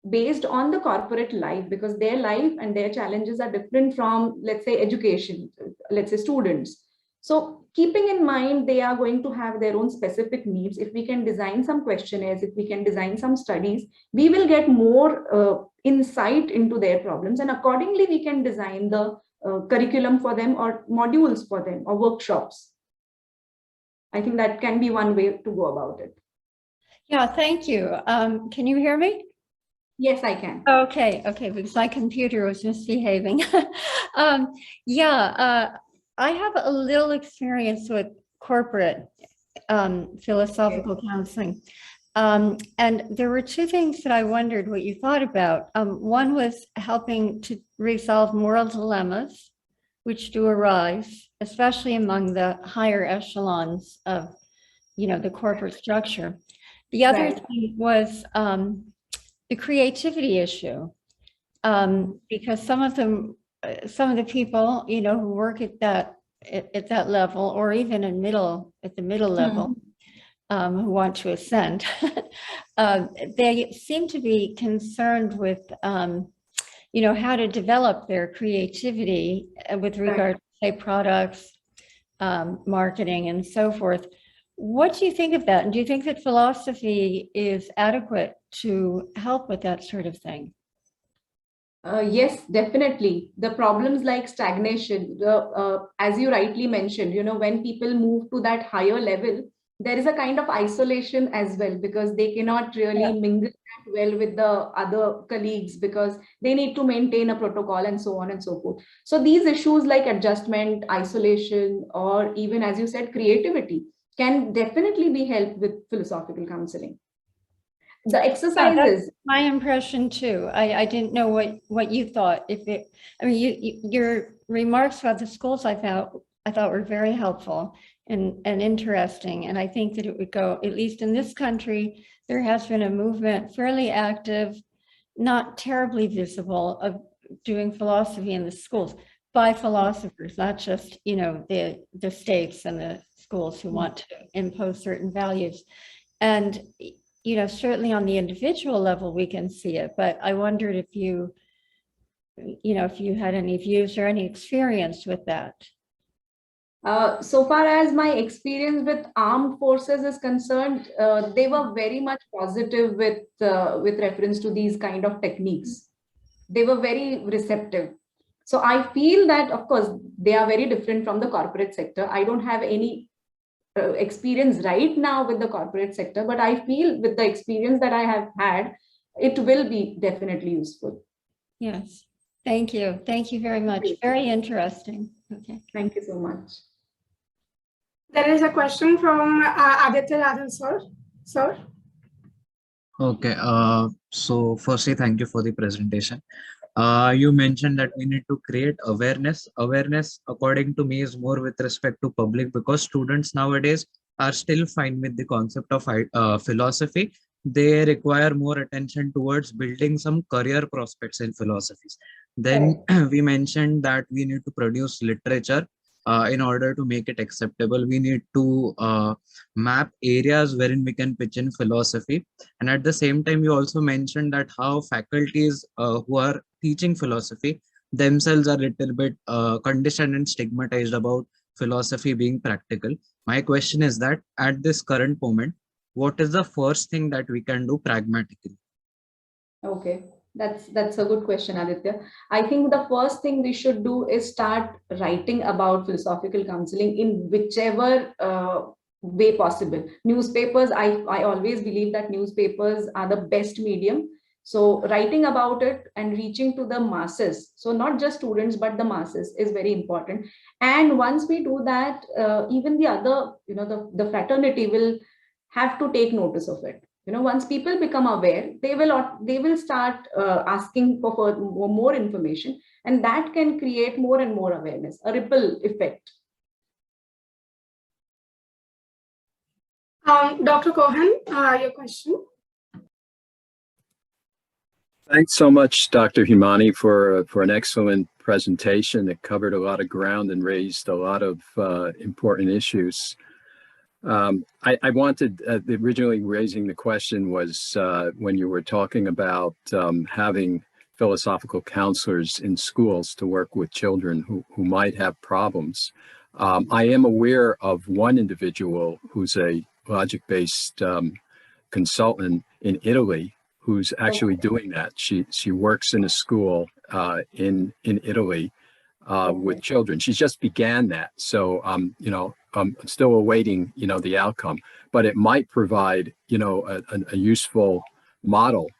based on the corporate life, because their life and their challenges are different from, let's say, education, let's say students. So keeping in mind they are going to have their own specific needs, if we can design some questionnaires, if we can design some studies, we will get more insight into their problems, and accordingly we can design the curriculum for them, or modules for them, or workshops. I think that can be one way to go about it. Yeah, thank you. Can you hear me? Yes, I can. Okay, because my computer was misbehaving. I have a little experience with corporate philosophical counseling. And there were two things that I wondered what you thought about. One was helping to resolve moral dilemmas, which do arise, especially among the higher echelons of, the corporate structure. The other thing was the creativity issue, because some of the people, who work at that level, or even at the middle level, who want to ascend, they seem to be concerned with, how to develop their creativity with regard to, say, products, marketing, and so forth. What do you think of that? And do you think that philosophy is adequate to help with that sort of thing? Yes, definitely. The problems like stagnation, as you rightly mentioned, when people move to that higher level, there is a kind of isolation as well, because they cannot really mingle that well with the other colleagues, because they need to maintain a protocol and so on and so forth. So these issues like adjustment, isolation, or even, as you said, creativity, can definitely be helped with philosophical counseling. The exercises. That's my impression too. I didn't know what you thought. Your remarks about the schools I thought were very helpful and interesting. And I think that it would go, at least in this country, there has been a movement, fairly active, not terribly visible, of doing philosophy in the schools by philosophers, not just, the states and the schools who want to impose certain values. And, certainly on the individual level, we can see it, but I wondered if you had any views or any experience with that. So far as my experience with armed forces is concerned, they were very much positive with reference to these kind of techniques. They were very receptive. So I feel that, of course, they are very different from the corporate sector. I don't have any experience right now with the corporate sector, but I feel with the experience that I have had, it will be definitely useful. Yes, thank you. Thank you very much. Very interesting. Okay. Thank you so much. There is a question from Aditya Radhan, sir. Okay, so firstly, thank you for the presentation. You mentioned that we need to create awareness. Awareness, according to me, is more with respect to public, because students nowadays are still fine with the concept of philosophy. They require more attention towards building some career prospects in philosophies. Then we mentioned that we need to produce literature. In order to make it acceptable, we need to map areas wherein we can pitch in philosophy. And at the same time, you also mentioned that how faculties who are teaching philosophy themselves are a little bit conditioned and stigmatized about philosophy being practical. My question is that at this current moment, what is the first thing that we can do pragmatically? Okay. That's a good question, Aditya. I think the first thing we should do is start writing about philosophical counseling in whichever way possible. Newspapers, I always believe that newspapers are the best medium. So writing about it and reaching to the masses, so not just students, but the masses, is very important. And once we do that, even the other, the fraternity will have to take notice of it. Once people become aware, they will start asking for more information, and that can create more and more awareness, a ripple effect. Dr. Cohen, your question. Thanks so much, Dr. Hirmani, for an excellent presentation. It covered a lot of ground and raised a lot of important issues. I wanted, originally raising the question was when you were talking about having philosophical counselors in schools to work with children who might have problems. I am aware of one individual who's a logic-based consultant in Italy who's actually doing that. She works in a school in Italy with children. She's just began that. So, I'm still awaiting, the outcome, but it might provide, a useful model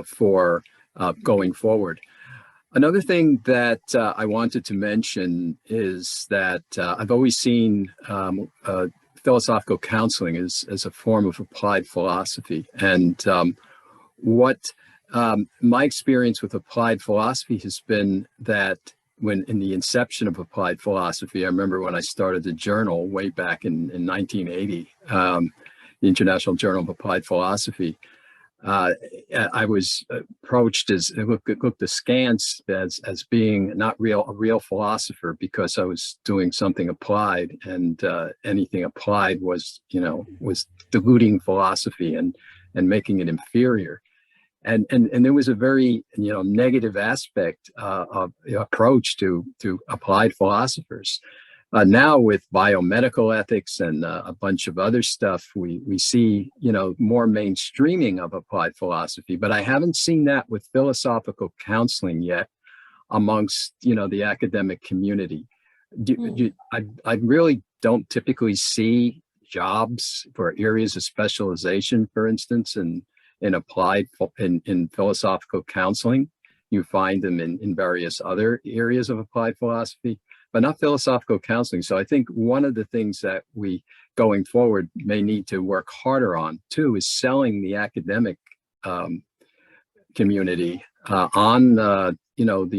for going forward. Another thing that I wanted to mention is that I've always seen philosophical counseling as a form of applied philosophy. And what my experience with applied philosophy has been that when in the inception of applied philosophy, I remember when I started the journal way back in 1980, the International Journal of Applied Philosophy, I was approached as looked askance as being not a real philosopher, because I was doing something applied, and anything applied was diluting philosophy and making it inferior. And there was a very negative aspect of approach to applied philosophers. Now with biomedical ethics and a bunch of other stuff, we see more mainstreaming of applied philosophy. But I haven't seen that with philosophical counseling yet amongst the academic community. I really don't typically see jobs for areas of specialization, for instance, in applied in philosophical counseling. You find them in various other areas of applied philosophy, but not philosophical counseling. So I think one of the things that we going forward may need to work harder on too is selling the academic community on the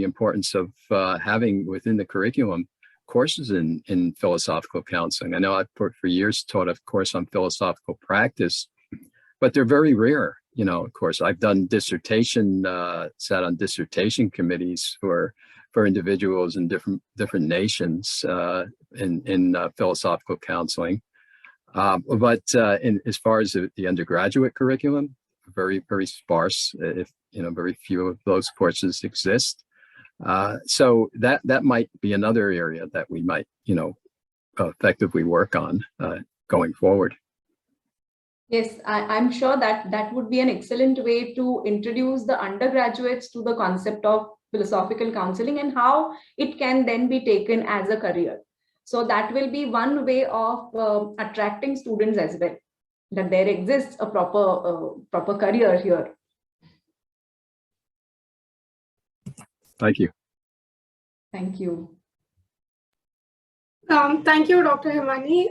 importance of having within the curriculum courses in philosophical counseling. I know I've for years taught a course on philosophical practice, but they're very rare. Of course, I've done sat on dissertation committees for individuals in different nations in philosophical counseling. But as far as the undergraduate curriculum, very, very sparse. If very few of those courses exist. So that might be another area that we might effectively work on going forward. Yes, I'm sure that would be an excellent way to introduce the undergraduates to the concept of philosophical counseling and how it can then be taken as a career. So that will be one way of attracting students as well, that there exists a proper career here. Thank you. Thank you. Thank you, Dr. Hirmani.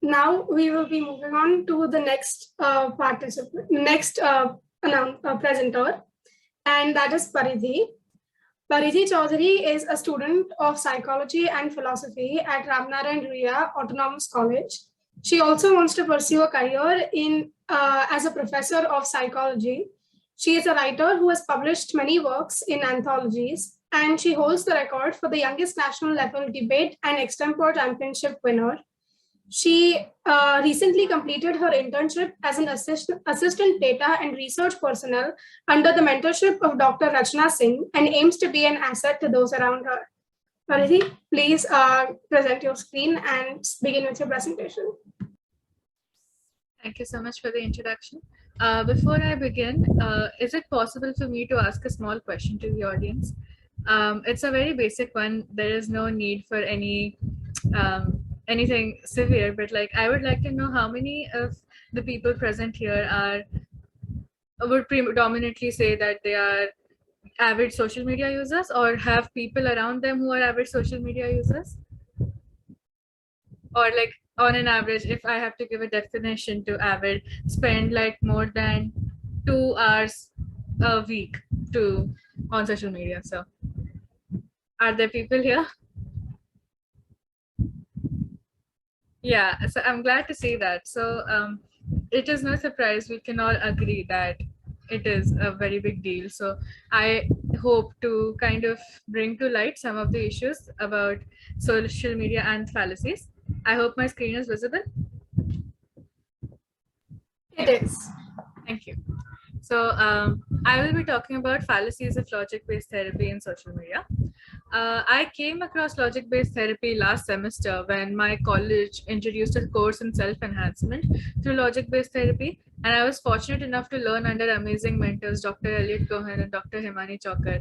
Now we will be moving on to the next presenter, and that is Paridhi. Paridhi Choudhary is a student of psychology and philosophy at Ramnarayan Ruia Autonomous College. She also wants to pursue a career as a professor of psychology. She is a writer who has published many works in anthologies, and she holds the record for the youngest national level debate and extempore championship winner. She recently completed her internship as an assistant data and research personnel under the mentorship of Dr. Rachna Singh and aims to be an asset to those around her. Paridhi, please present your screen and begin with your presentation. Thank you so much for the introduction. Before I begin, is it possible for me to ask a small question to the audience? It's a very basic one. There is no need for anything severe, but I would like to know how many of the people present here would predominantly say that they are avid social media users, or have people around them who are avid social media users, or on an average, if I have to give a definition to avid, spend like more than 2 hours a week to on social media. So are there people here? Yeah, so I'm glad to see that. So it is no surprise we can all agree that it is a very big deal. So I hope to kind of bring to light some of the issues about social media and fallacies. I hope my screen is visible. It is. Thank you. So I will be talking about fallacies of logic-based therapy in social media. I came across logic-based therapy last semester when my college introduced a course in self-enhancement through logic-based therapy. And I was fortunate enough to learn under amazing mentors, Dr. Elliot Cohen and Dr. Hirmani Chaukar.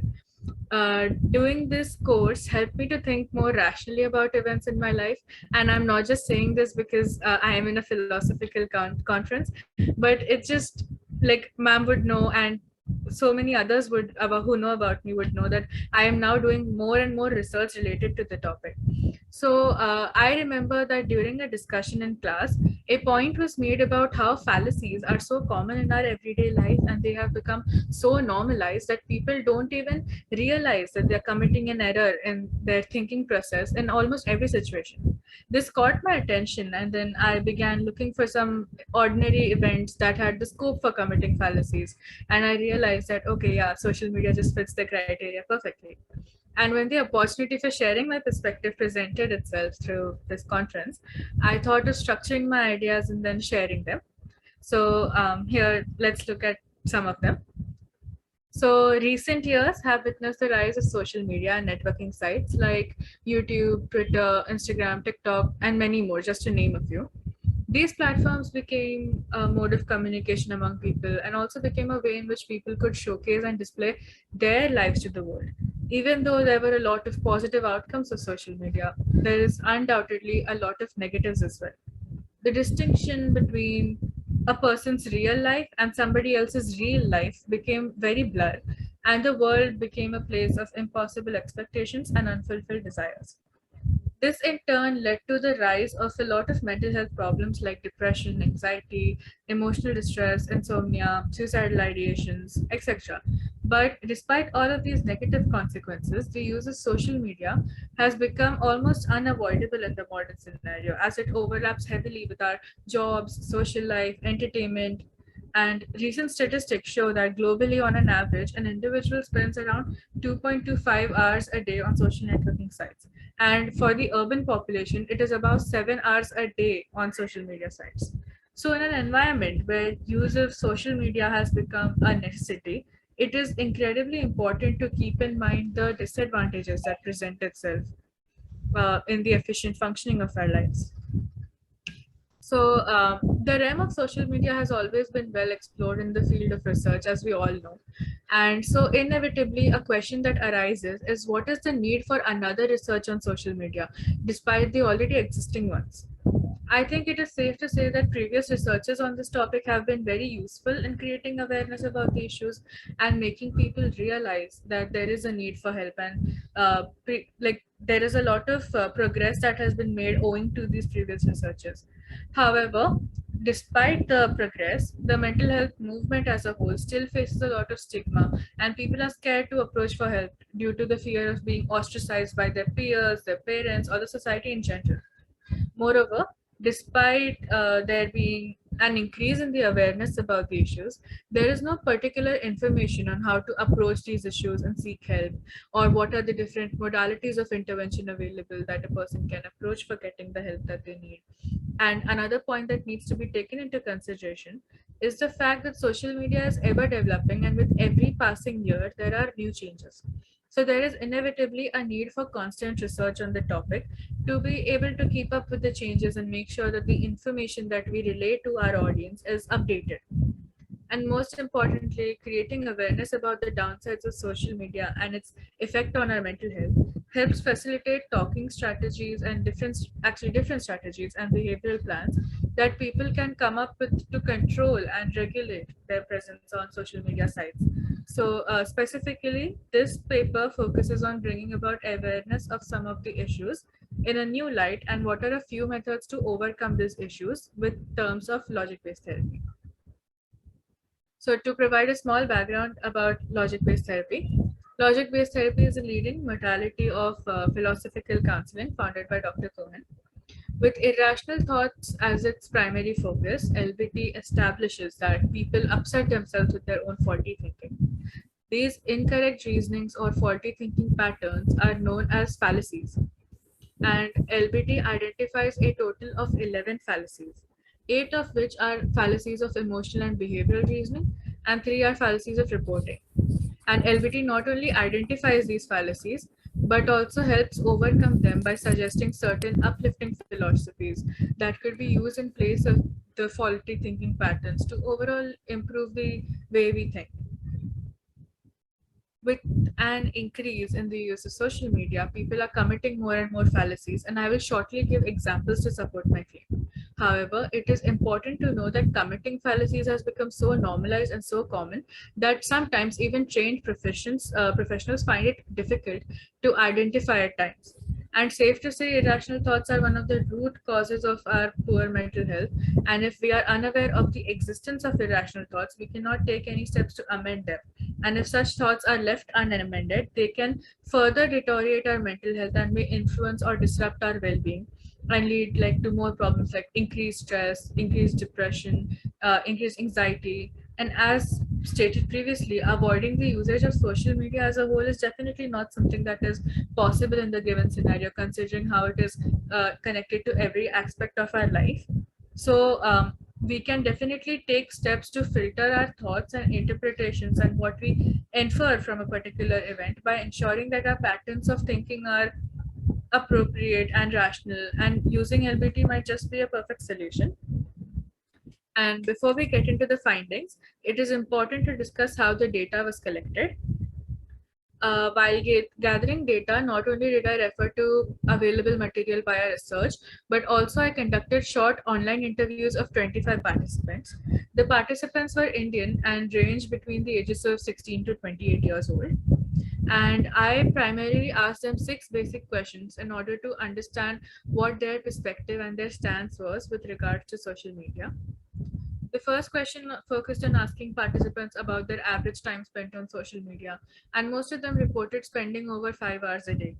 Doing this course helped me to think more rationally about events in my life. And I'm not just saying this because I am in a philosophical conference, but it's just like ma'am would know, and so many others would who know about me would know that I am now doing more and more research related to the topic. So I remember that during a discussion in class, a point was made about how fallacies are so common in our everyday life and they have become so normalized that people don't even realize that they're committing an error in their thinking process in almost every situation. This caught my attention, and then I began looking for some ordinary events that had the scope for committing fallacies. And I realized that, okay, yeah, social media just fits the criteria perfectly. And when the opportunity for sharing my perspective presented itself through this conference, I thought of structuring my ideas and then sharing them. So here, let's look at some of them. So recent years have witnessed the rise of social media and networking sites like YouTube, Twitter, Instagram, TikTok, and many more, just to name a few. These platforms became a mode of communication among people and also became a way in which people could showcase and display their lives to the world. Even though there were a lot of positive outcomes of social media, there is undoubtedly a lot of negatives as well. The distinction between a person's real life and somebody else's real life became very blurred, and the world became a place of impossible expectations and unfulfilled desires. This in turn led to the rise of a lot of mental health problems like depression, anxiety, emotional distress, insomnia, suicidal ideations, etc. But despite all of these negative consequences, the use of social media has become almost unavoidable in the modern scenario as it overlaps heavily with our jobs, social life, entertainment. And recent statistics show that globally, on an average, an individual spends around 2.25 hours a day on social networking sites. And for the urban population, it is about 7 hours a day on social media sites. So in an environment where use of social media has become a necessity, it is incredibly important to keep in mind the disadvantages that present itself in the efficient functioning of our lives. So the realm of social media has always been well explored in the field of research, as we all know. And so inevitably, a question that arises is what is the need for another research on social media, despite the already existing ones? I think it is safe to say that previous researches on this topic have been very useful in creating awareness about the issues and making people realize that there is a need for help, and there is a lot of progress that has been made owing to these previous researches. However, despite the progress, the mental health movement as a whole still faces a lot of stigma, and people are scared to approach for help due to the fear of being ostracized by their peers, their parents, or the society in general. Moreover, despite there being an increase in the awareness about the issues, there is no particular information on how to approach these issues and seek help, or what are the different modalities of intervention available that a person can approach for getting the help that they need. And another point that needs to be taken into consideration is the fact that social media is ever developing, and with every passing year, there are new changes. So there is inevitably a need for constant research on the topic to be able to keep up with the changes and make sure that the information that we relay to our audience is updated. And most importantly, creating awareness about the downsides of social media and its effect on our mental health helps facilitate talking strategies and different strategies and behavioral plans that people can come up with to control and regulate their presence on social media sites. So specifically, this paper focuses on bringing about awareness of some of the issues in a new light and what are a few methods to overcome these issues with terms of logic-based therapy. So to provide a small background about logic-based therapy, logic-based therapy is a leading modality of philosophical counseling founded by Dr. Cohen. With irrational thoughts as its primary focus, LBT establishes that people upset themselves with their own faulty thinking. These incorrect reasonings or faulty thinking patterns are known as fallacies. And LBT identifies a total of 11 fallacies, 8 of which are fallacies of emotional and behavioral reasoning, and 3 are fallacies of reporting. And LBT not only identifies these fallacies, but also helps overcome them by suggesting certain uplifting philosophies that could be used in place of the faulty thinking patterns to overall improve the way we think. With an increase in the use of social media, people are committing more and more fallacies, and I will shortly give examples to support my claim. However, it is important to know that committing fallacies has become so normalized and so common that sometimes even trained professionals find it difficult to identify at times. And safe to say, irrational thoughts are one of the root causes of our poor mental health. And if we are unaware of the existence of irrational thoughts, we cannot take any steps to amend them. And if such thoughts are left unamended, they can further deteriorate our mental health and may influence or disrupt our well-being and lead to more problems like increased stress, increased depression, increased anxiety. And as stated previously, avoiding the usage of social media as a whole is definitely not something that is possible in the given scenario, considering how it is connected to every aspect of our life. So we can definitely take steps to filter our thoughts and interpretations and what we infer from a particular event by ensuring that our patterns of thinking are appropriate and rational, and using LBT might just be a perfect solution. And before we get into the findings, it is important to discuss how the data was collected. While gathering data, not only did I refer to available material via research, but also I conducted short online interviews of 25 participants. The participants were Indian and ranged between the ages of 16 to 28 years old. And I primarily asked them 6 basic questions in order to understand what their perspective and their stance was with regards to social media. The first question focused on asking participants about their average time spent on social media, and most of them reported spending over 5 hours a day.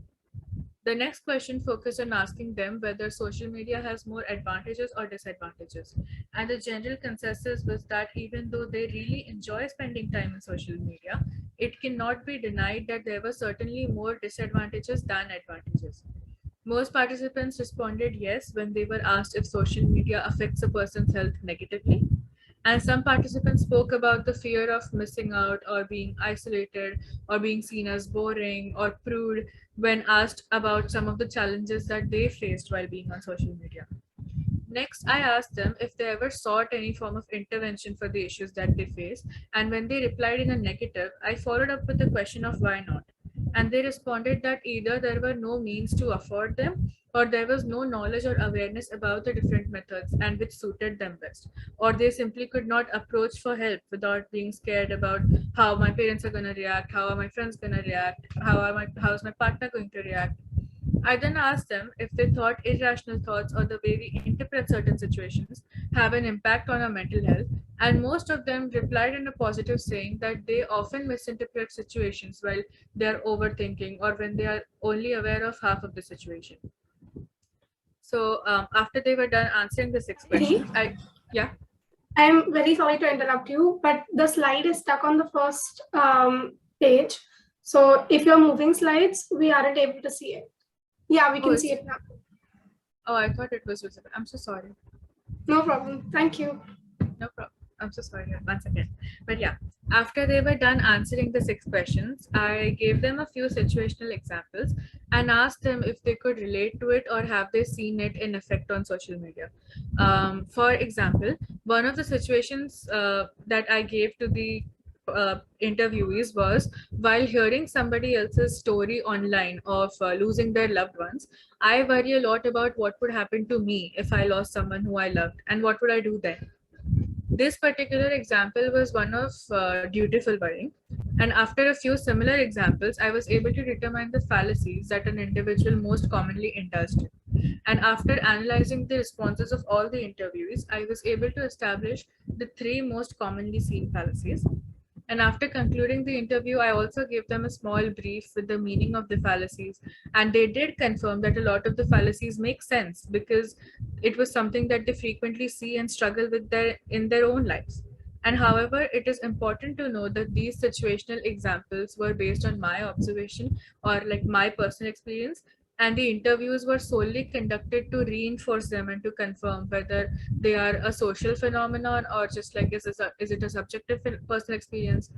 The next question focused on asking them whether social media has more advantages or disadvantages. And the general consensus was that even though they really enjoy spending time on social media, it cannot be denied that there were certainly more disadvantages than advantages. Most participants responded yes when they were asked if social media affects a person's health negatively. And some participants spoke about the fear of missing out or being isolated or being seen as boring or prude when asked about some of the challenges that they faced while being on social media. Next, I asked them if they ever sought any form of intervention for the issues that they face. And when they replied in a negative, I followed up with the question of why not. And they responded that either there were no means to afford them, or there was no knowledge or awareness about the different methods and which suited them best, or they simply could not approach for help without being scared about how my parents are going to react, how are my friends going to react, how is my partner going to react. I then asked them if they thought irrational thoughts or the way we interpret certain situations have an impact on our mental health, and most of them replied in a positive, saying that they often misinterpret situations while they are overthinking or when they are only aware of half of the situation. So after they were done answering the 6 questions, I'm very sorry to interrupt you, but the slide is stuck on the first page. So if you're moving slides, we aren't able to see it. Yeah, we can see it now. Oh, I thought it was visible. I'm so sorry. No problem. Thank you. No problem. I'm so sorry. Once again. But yeah, after they were done answering the 6 questions, I gave them a few situational examples and asked them if they could relate to it or have they seen it in effect on social media. For example, one of the situations that I gave to the interviewees was while hearing somebody else's story online of losing their loved ones, I worry a lot about what would happen to me if I lost someone who I loved and what would I do then. This particular example was one of dutiful buying. And after a few similar examples, I was able to determine the fallacies that an individual most commonly indulged in. And after analyzing the responses of all the interviewees, I was able to establish the three most commonly seen fallacies. And after concluding the interview, I also gave them a small brief with the meaning of the fallacies. And they did confirm that a lot of the fallacies make sense because it was something that they frequently see and struggle with in their own lives. And however, it is important to know that these situational examples were based on my observation or like my personal experience, and the interviews were solely conducted to reinforce them and to confirm whether they are a social phenomenon or just like is it a subjective personal experience.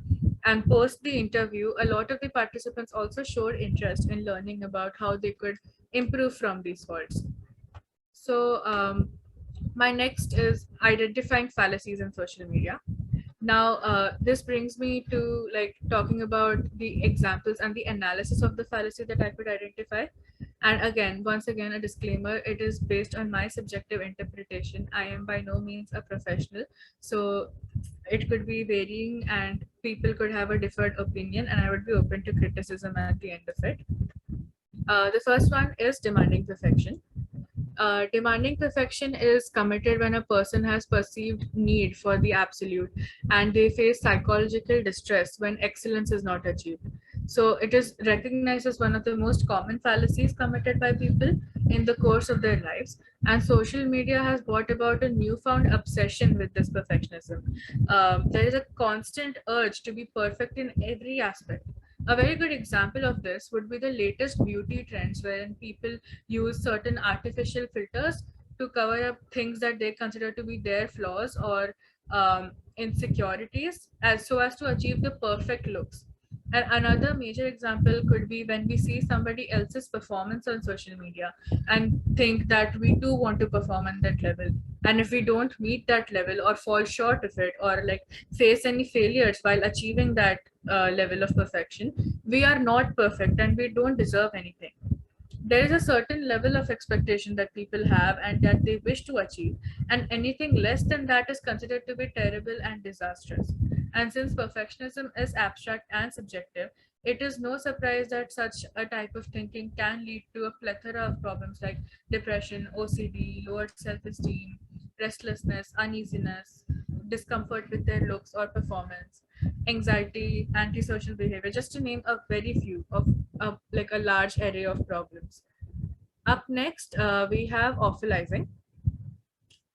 And post the interview, a lot of the participants also showed interest in learning about how they could improve from these faults. So my next is identifying fallacies in social media. Now, this brings me to like talking about the examples and the analysis of the fallacy that I could identify. And again, once again, a disclaimer, it is based on my subjective interpretation. I am by no means a professional. So it could be varying and people could have a different opinion, and I would be open to criticism at the end of it. The first one is demanding perfection. Demanding perfection is committed when a person has perceived need for the absolute and they face psychological distress when excellence is not achieved. So it is recognized as one of the most common fallacies committed by people in the course of their lives. And social media has brought about a newfound obsession with this perfectionism. There is a constant urge to be perfect in every aspect. A very good example of this would be the latest beauty trends wherein people use certain artificial filters to cover up things that they consider to be their flaws or insecurities as so as to achieve the perfect looks. And another major example could be when we see somebody else's performance on social media and think that we too want to perform on that level. And if we don't meet that level or fall short of it or like face any failures while achieving that level of perfection, we are not perfect and we don't deserve anything. There is a certain level of expectation that people have and that they wish to achieve, and anything less than that is considered to be terrible and disastrous. And since perfectionism is abstract and subjective, it is no surprise that such a type of thinking can lead to a plethora of problems like depression, OCD, lowered self-esteem, restlessness, uneasiness, discomfort with their looks or performance, anxiety, antisocial behavior, just to name a very few of like a large array of problems. Up next, we have awfulizing.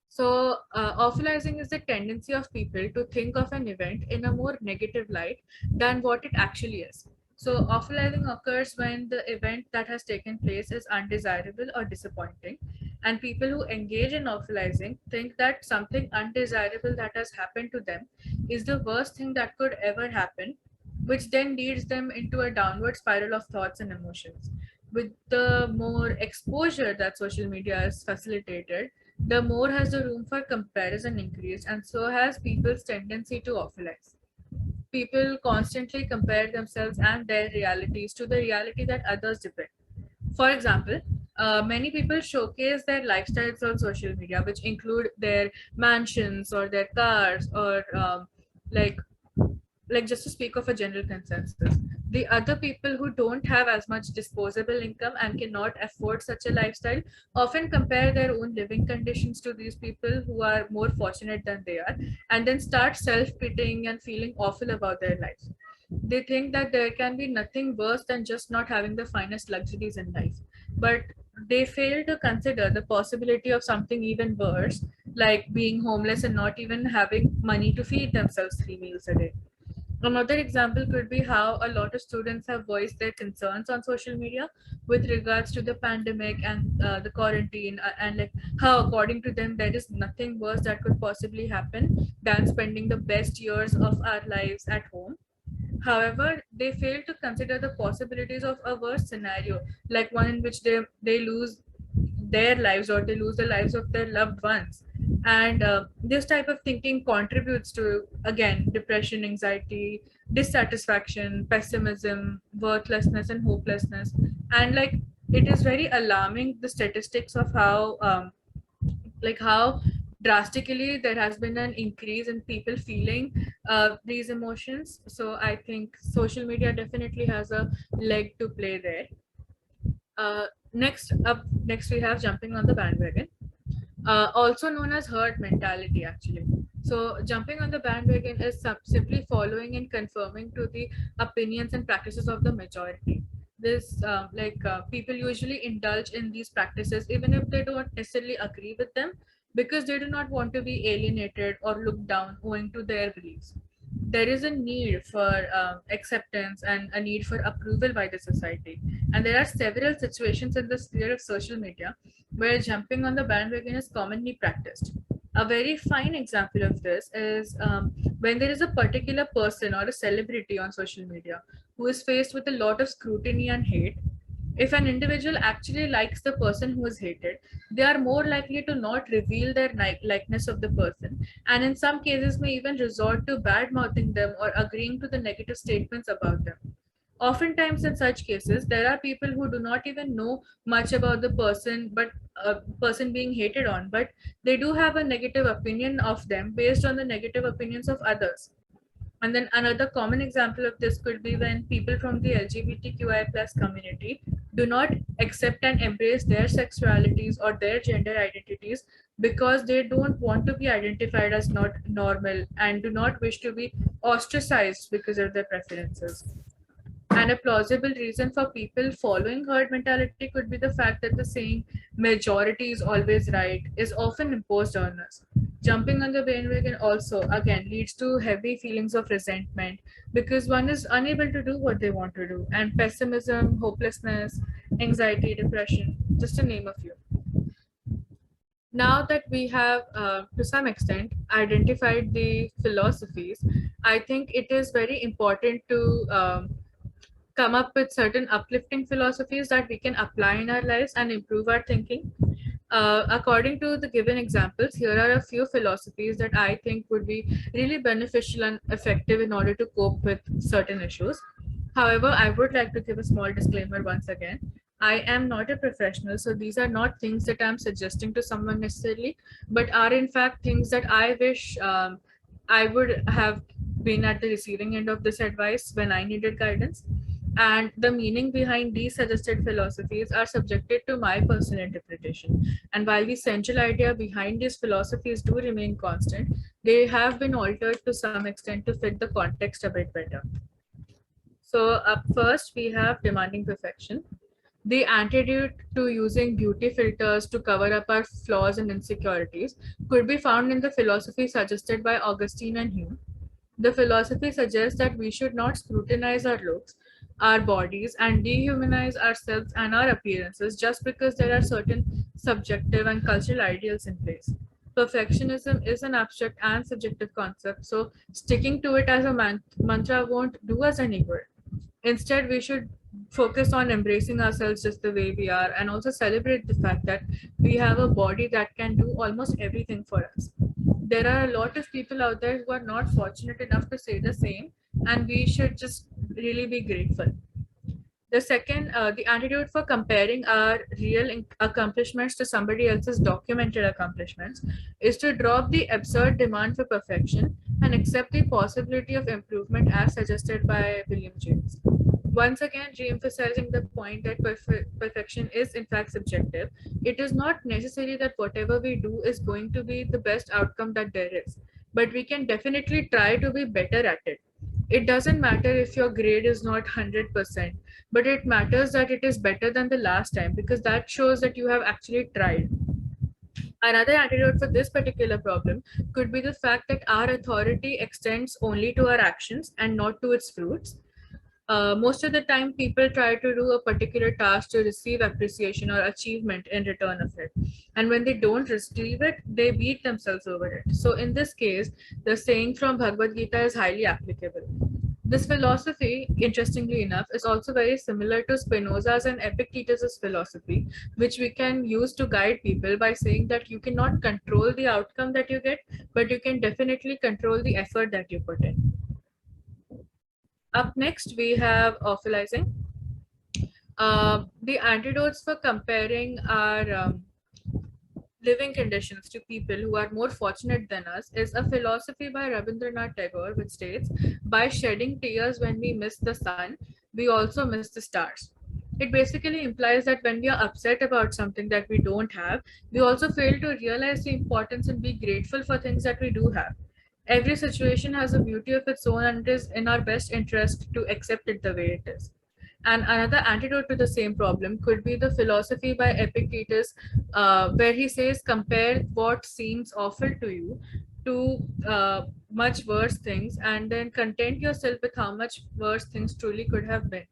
So, awfulizing is the tendency of people to think of an event in a more negative light than what it actually is. So, awfulizing occurs when the event that has taken place is undesirable or disappointing. And people who engage in awfulizing think that something undesirable that has happened to them is the worst thing that could ever happen, which then leads them into a downward spiral of thoughts and emotions. With the more exposure that social media has facilitated, the more has the room for comparison increased, and so has people's tendency to awfulize. People constantly compare themselves and their realities to the reality that others depict. For example, many people showcase their lifestyles on social media, which include their mansions or their cars or like just to speak of a general consensus, the other people who don't have as much disposable income and cannot afford such a lifestyle often compare their own living conditions to these people who are more fortunate than they are, and then start self-pitying and feeling awful about their lives. They think that there can be nothing worse than just not having the finest luxuries in life, but they fail to consider the possibility of something even worse, like being homeless and not even having money to feed themselves 3 meals a day. Another example could be how a lot of students have voiced their concerns on social media with regards to the pandemic and the quarantine, and like how, according to them, there is nothing worse that could possibly happen than spending the best years of our lives at home. However, they fail to consider the possibilities of a worse scenario, like one in which they lose their lives or they lose the lives of their loved ones. And this type of thinking contributes to, again, depression, anxiety, dissatisfaction, pessimism, worthlessness, and hopelessness. And like it is very alarming, the statistics of how drastically there has been an increase in people feeling these emotions. So I think social media definitely has a leg to play there. Next we have jumping on the bandwagon, also known as herd mentality, actually. So jumping on the bandwagon is simply following and conforming to the opinions and practices of the majority. This people usually indulge in these practices even if they don't necessarily agree with them, because they do not want to be alienated or looked down owing to their beliefs. There is a need for acceptance and a need for approval by the society. And there are several situations in the sphere of social media where jumping on the bandwagon is commonly practiced. A very fine example of this is when there is a particular person or a celebrity on social media who is faced with a lot of scrutiny and hate. If an individual actually likes the person who is hated, they are more likely to not reveal their likeness of the person, and in some cases may even resort to bad mouthing them or agreeing to the negative statements about them. Oftentimes, in such cases, there are people who do not even know much about the person, but person being hated on, but they do have a negative opinion of them based on the negative opinions of others. And then another common example of this could be when people from the LGBTQI plus community do not accept and embrace their sexualities or their gender identities because they don't want to be identified as not normal and do not wish to be ostracized because of their preferences. And a plausible reason for people following herd mentality could be the fact that the saying majority is always right is often imposed on us. Jumping on the bandwagon also, again, leads to heavy feelings of resentment because one is unable to do what they want to do, and pessimism, hopelessness, anxiety, depression, just to name a few. Now that we have, to some extent, identified the philosophies, I think it is very important to come up with certain uplifting philosophies that we can apply in our lives and improve our thinking. According to the given examples, here are a few philosophies that I think would be really beneficial and effective in order to cope with certain issues. However, I would like to give a small disclaimer once again. I am not a professional, so these are not things that I'm suggesting to someone necessarily, but are in fact things that I wish I would have been at the receiving end of this advice when I needed guidance. And the meaning behind these suggested philosophies are subjected to my personal interpretation. And while the central idea behind these philosophies do remain constant, they have been altered to some extent to fit the context a bit better. So up first, we have demanding perfection. The antidote to using beauty filters to cover up our flaws and insecurities could be found in the philosophy suggested by Augustine and Hume. The philosophy suggests that we should not scrutinize our looks, our bodies, and dehumanize ourselves and our appearances just because there are certain subjective and cultural ideals in place. Perfectionism is an abstract and subjective concept, so sticking to it as a mantra won't do us any good. Instead, we should focus on embracing ourselves just the way we are and also celebrate the fact that we have a body that can do almost everything for us. There are a lot of people out there who are not fortunate enough to say the same, and we should just really be grateful. The second, the antidote for comparing our real accomplishments to somebody else's documented accomplishments is to drop the absurd demand for perfection and accept the possibility of improvement as suggested by William James. Once again, re-emphasizing the point that perfection is in fact subjective. It is not necessary that whatever we do is going to be the best outcome that there is, but we can definitely try to be better at it. It doesn't matter if your grade is not 100%, but it matters that it is better than the last time because that shows that you have actually tried. Another antidote for this particular problem could be the fact that our authority extends only to our actions and not to its fruits. Most of the time, people try to do a particular task to receive appreciation or achievement in return of it. And when they don't receive it, they beat themselves over it. So in this case, the saying from Bhagavad Gita is highly applicable. This philosophy, interestingly enough, is also very similar to Spinoza's and Epictetus's philosophy, which we can use to guide people by saying that you cannot control the outcome that you get, but you can definitely control the effort that you put in. Up next, we have orphalizing. The antidotes for comparing are living conditions to people who are more fortunate than us is a philosophy by Rabindranath Tagore, which states, by shedding tears when we miss the sun, we also miss the stars. It basically implies that when we are upset about something that we don't have, we also fail to realize the importance and be grateful for things that we do have. Every situation has a beauty of its own, and it is in our best interest to accept it the way it is. And another antidote to the same problem could be the philosophy by Epictetus, where he says, compare what seems awful to you to much worse things, and then content yourself with how much worse things truly could have been.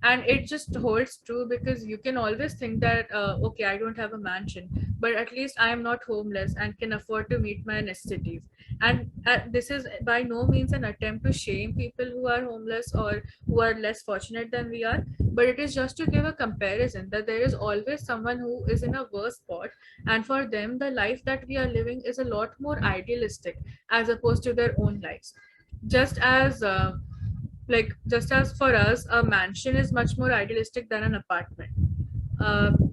And it just holds true, because you can always think that okay, I don't have a mansion, but at least I am not homeless and can afford to meet my necessities. And this is by no means an attempt to shame people who are homeless or who are less fortunate than we are, but it is just to give a comparison that there is always someone who is in a worse spot, and for them the life that we are living is a lot more idealistic as opposed to their own lives. Just as just as for us, a mansion is much more idealistic than an apartment.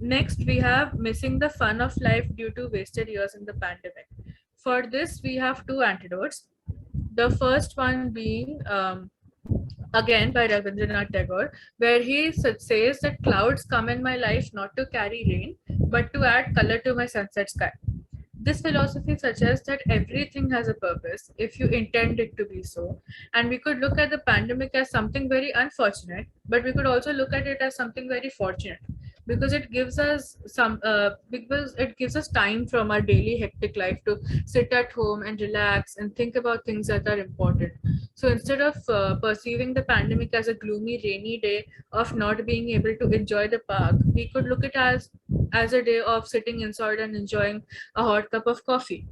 Next, we have missing the fun of life due to wasted years in the pandemic. For this, we have two antidotes. The first one being, again by Rabindranath Tagore, where he says that clouds come in my life not to carry rain, but to add color to my sunset sky. This philosophy suggests that everything has a purpose if you intend it to be so. And we could look at the pandemic as something very unfortunate, but we could also look at it as something very fortunate, because it gives us time from our daily hectic life to sit at home and relax and think about things that are important. So instead of perceiving the pandemic as a gloomy rainy day of not being able to enjoy the park, we could look at it as a day of sitting inside and enjoying a hot cup of coffee.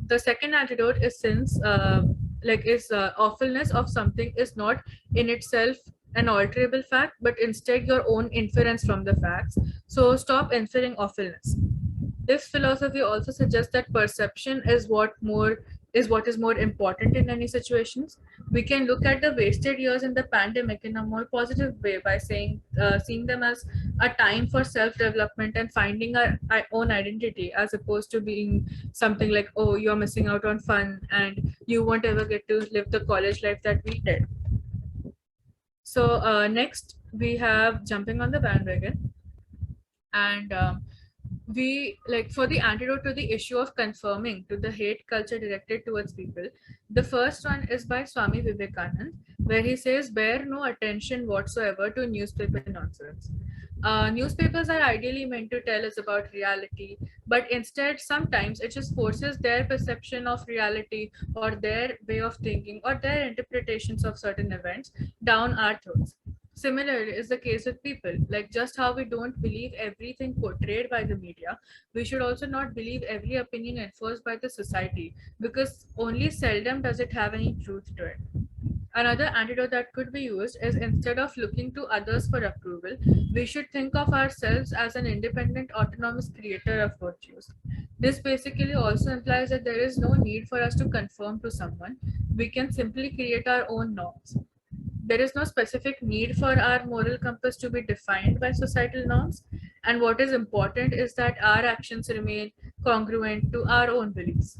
The second antidote is, since awfulness of something is not in itself an alterable fact, but instead your own inference from the facts. So stop inferring awfulness. This philosophy also suggests that perception is what is more important in any situations. We can look at the wasted years in the pandemic in a more positive way by seeing them as a time for self-development and finding our own identity, as opposed to being something like, oh, you're missing out on fun and you won't ever get to live the college life that we did. So next we have jumping on the bandwagon, and we for the antidote to the issue of conforming to the hate culture directed towards people. The first one is by Swami Vivekanand, where he says, bear no attention whatsoever to newspaper nonsense. Newspapers are ideally meant to tell us about reality, but instead sometimes it just forces their perception of reality or their way of thinking or their interpretations of certain events down our throats. Similar is the case with people. Like, just how we don't believe everything portrayed by the media, we should also not believe every opinion enforced by the society, because only seldom does it have any truth to it. Another antidote that could be used is, instead of looking to others for approval, we should think of ourselves as an independent, autonomous creator of virtues. This basically also implies that there is no need for us to conform to someone. We can simply create our own norms. There is no specific need for our moral compass to be defined by societal norms, and what is important is that our actions remain congruent to our own beliefs.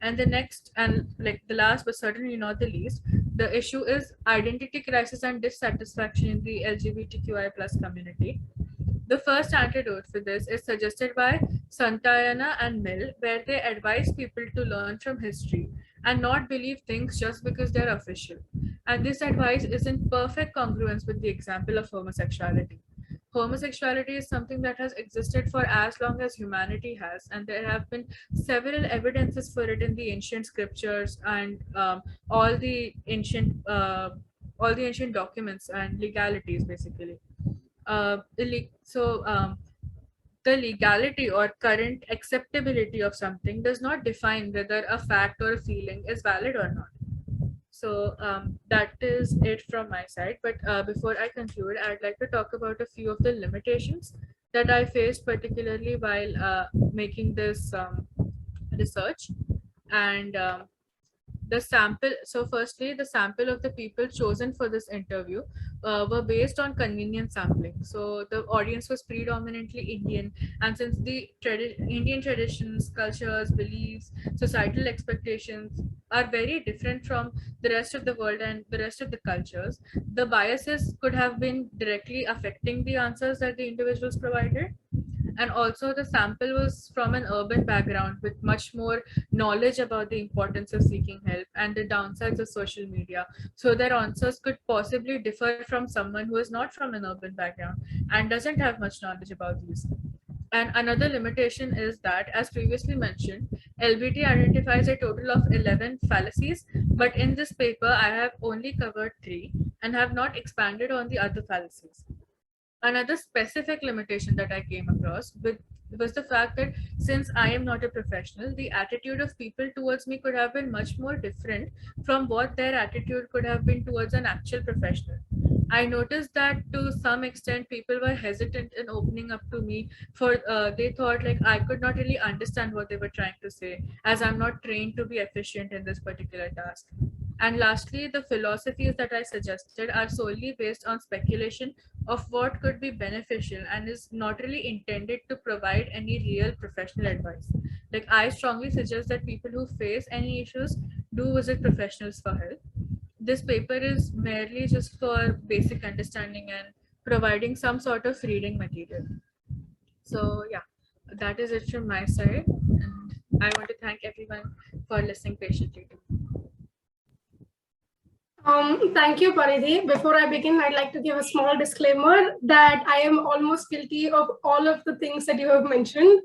And the next, and the last but certainly not the least, the issue is identity crisis and dissatisfaction in the LGBTQI plus community. The first antidote for this is suggested by Santayana and Mill, where they advise people to learn from history and not believe things just because they're official. And this advice is in perfect congruence with the example of homosexuality. Homosexuality is something that has existed for as long as humanity has, and there have been several evidences for it in the ancient scriptures and all the ancient documents and legalities, basically. The legality or current acceptability of something does not define whether a fact or a feeling is valid or not. So that is it from my side. But before I conclude, I'd like to talk about a few of the limitations that I faced, particularly while making this research. And the sample, so firstly, the sample of the people chosen for this interview were based on convenience sampling. So the audience was predominantly Indian, and since the Indian traditions, cultures, beliefs, societal expectations are very different from the rest of the world and the rest of the cultures, the biases could have been directly affecting the answers that the individuals provided. And also the sample was from an urban background with much more knowledge about the importance of seeking help and the downsides of social media, so their answers could possibly differ from someone who is not from an urban background and doesn't have much knowledge about these. And another limitation is that, as previously mentioned, LBT identifies a total of 11 fallacies, but in this paper I have only covered 3 and have not expanded on the other fallacies. Another specific limitation that I came across was the fact that since I am not a professional, the attitude of people towards me could have been much more different from what their attitude could have been towards an actual professional. I noticed that to some extent people were hesitant in opening up to me for they thought like I could not really understand what they were trying to say, as I'm not trained to be efficient in this particular task. And lastly, the philosophies that I suggested are solely based on speculation of what could be beneficial and is not really intended to provide any real professional advice. Like, I strongly suggest that people who face any issues do visit professionals for help. This paper is merely just for basic understanding and providing some sort of reading material. So yeah, that is it from my side. And I want to thank everyone for listening patiently to me. Thank you, Paridhi. Before I begin, I'd like to give a small disclaimer that I am almost guilty of all of the things that you have mentioned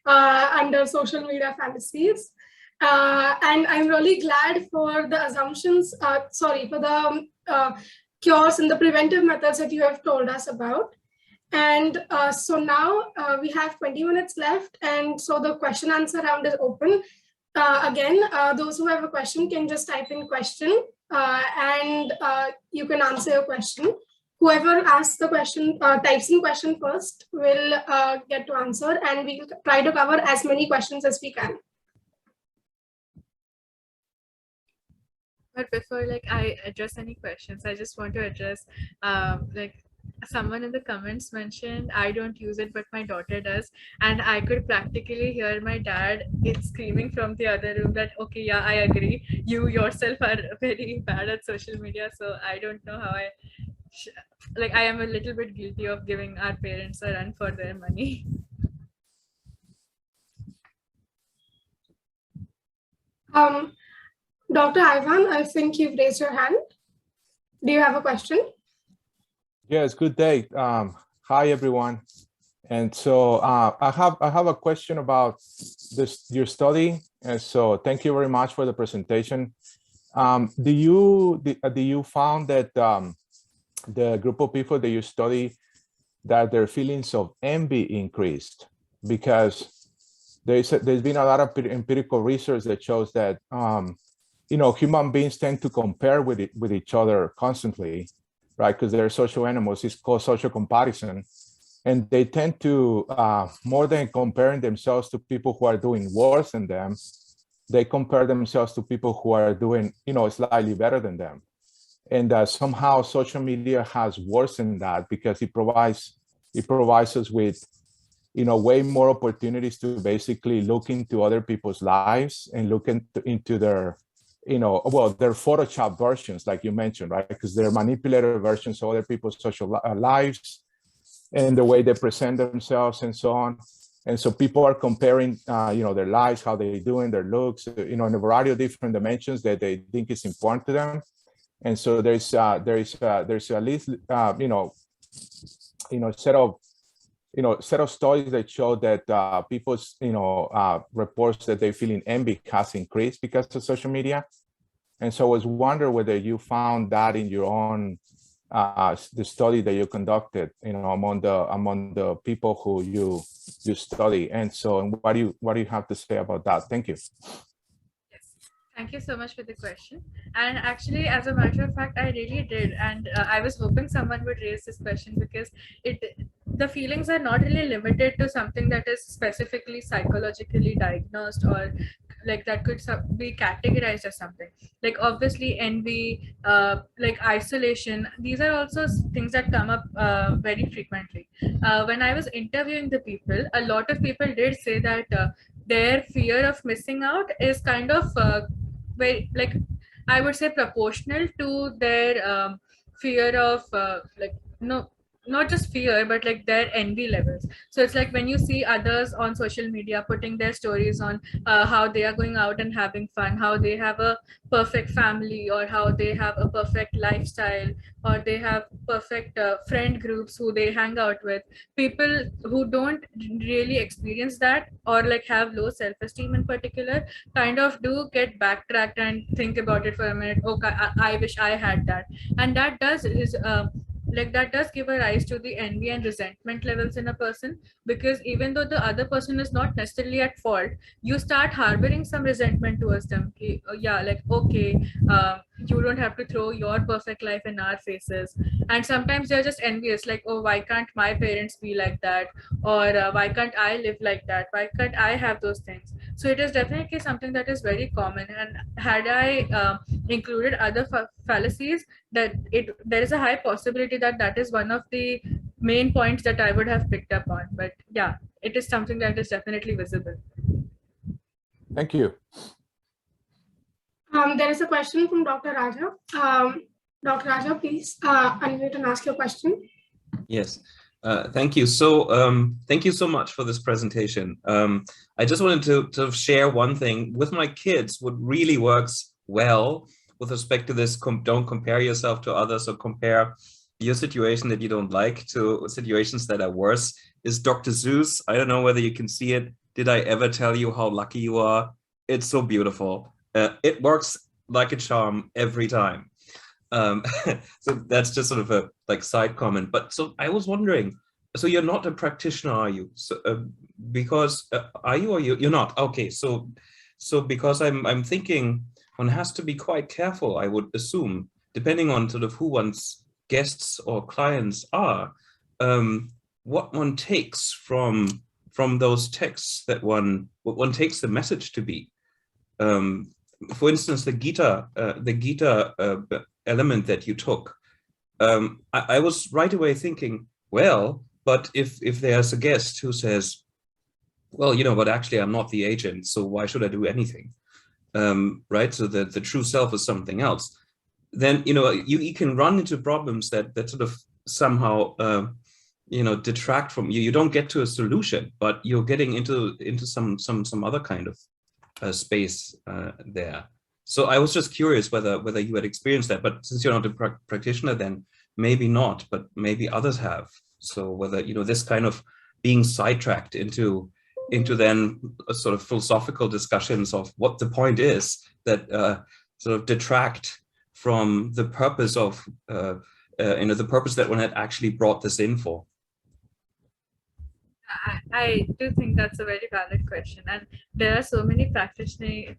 under social media fantasies. And I'm really glad for the assumptions, for the cures and the preventive methods that you have told us about. And so now we have 20 minutes left. And so the question answer round is open. Again, those who have a question can just type in question and you can answer your question. Whoever asks the question, types in question first will get to answer, and we will try to cover as many questions as we can. But before I address any questions, I just want to address someone in the comments mentioned I don't use it, but my daughter does, and I could practically hear my dad screaming from the other room that, okay, yeah, I agree, you yourself are very bad at social media. So I don't know how I am a little bit guilty of giving our parents a run for their money. Dr. Ivan, I think you've raised your hand. Do you have a question? Yes, good day. Hi, everyone. And so I have a question about your study. And so thank you very much for the presentation. Do you found that the group of people that you study, that their feelings of envy increased? Because there's been a lot of empirical research that shows that human beings tend to compare with each other constantly, right? Because they're social animals. It's called social comparison. And they tend to, more than comparing themselves to people who are doing worse than them, they compare themselves to people who are doing, slightly better than them. And somehow social media has worsened that, because it provides us with, way more opportunities to basically look into other people's lives and look into their, their Photoshop versions, like you mentioned, right? Because they're manipulated versions of other people's social lives and the way they present themselves and so on. And so people are comparing, their lives, how they're doing, their looks, in a variety of different dimensions that they think is important to them. And so there's at least, set of studies that show that people's, reports that they're feeling envy has increased because of social media. And so I was wondering whether you found that in your own, the study that you conducted, among the people who you study. And so, what do you have to say about that? Thank you. Thank you so much for the question. And actually, as a matter of fact, I really did. And I was hoping someone would raise this question, because the feelings are not really limited to something that is specifically psychologically diagnosed or like that could be categorized as something. Like obviously envy, like isolation, these are also things that come up very frequently. When I was interviewing the people, a lot of people did say that their fear of missing out is kind of very, like, I would say proportional to their fear of like, no, not just fear, but like their envy levels. So it's like when you see others on social media putting their stories on how they are going out and having fun, how they have a perfect family, or how they have a perfect lifestyle, or they have perfect friend groups who they hang out with. People who don't really experience that, or like have low self-esteem in particular, kind of do get backtracked and think about it for a minute. Okay, I wish I had that. And that does is like that does give a rise to the envy and resentment levels in a person, because even though the other person is not necessarily at fault, you start harboring some resentment towards them. Yeah, like, okay, you don't have to throw your perfect life in our faces. And sometimes they're just envious, like, oh, why can't my parents be like that, or why can't I live like that, why can't I have those things. So it is definitely something that is very common. And had I included other fallacies, that there is a high possibility that that is one of the main points that I would have picked up on. But yeah, it is something that is definitely visible. Thank you. There is a question from Dr. Raja. Dr. Raja, please unmute and ask your question. Yes, thank you. So thank you so much for this presentation. I just wanted to share one thing with my kids. What really works well with respect to this, don't compare yourself to others, or compare your situation that you don't like to situations that are worse, is Dr. Seuss. I don't know whether you can see it. Did I ever tell you how lucky you are? It's so beautiful. It works like a charm every time. So that's just sort of a like side comment. But so I was wondering, so you're not a practitioner, are you? So because are you, or you're not? Okay, so because I'm thinking one has to be quite careful, I would assume, depending on sort of who one's guests or clients are, what one takes from those texts, that what one takes the message to be. For instance, the Gita element that you took, I was right away thinking, well, but if there's a guest who says, well, you know, but actually I'm not the agent, so why should I do anything? Right? So the true self is something else. Then, you know, you can run into problems that sort of somehow, you know, detract from you. You don't get to a solution, but you're getting into some other kind of space there. So I was just curious whether you had experienced that, but since you're not a practitioner, then maybe not, but maybe others have. So whether, you know, this kind of being sidetracked into then a sort of philosophical discussions of what the point is, that sort of detract from the purpose of, you know, the purpose that one had actually brought this in for. I do think that's a very valid question, and there are so many practicing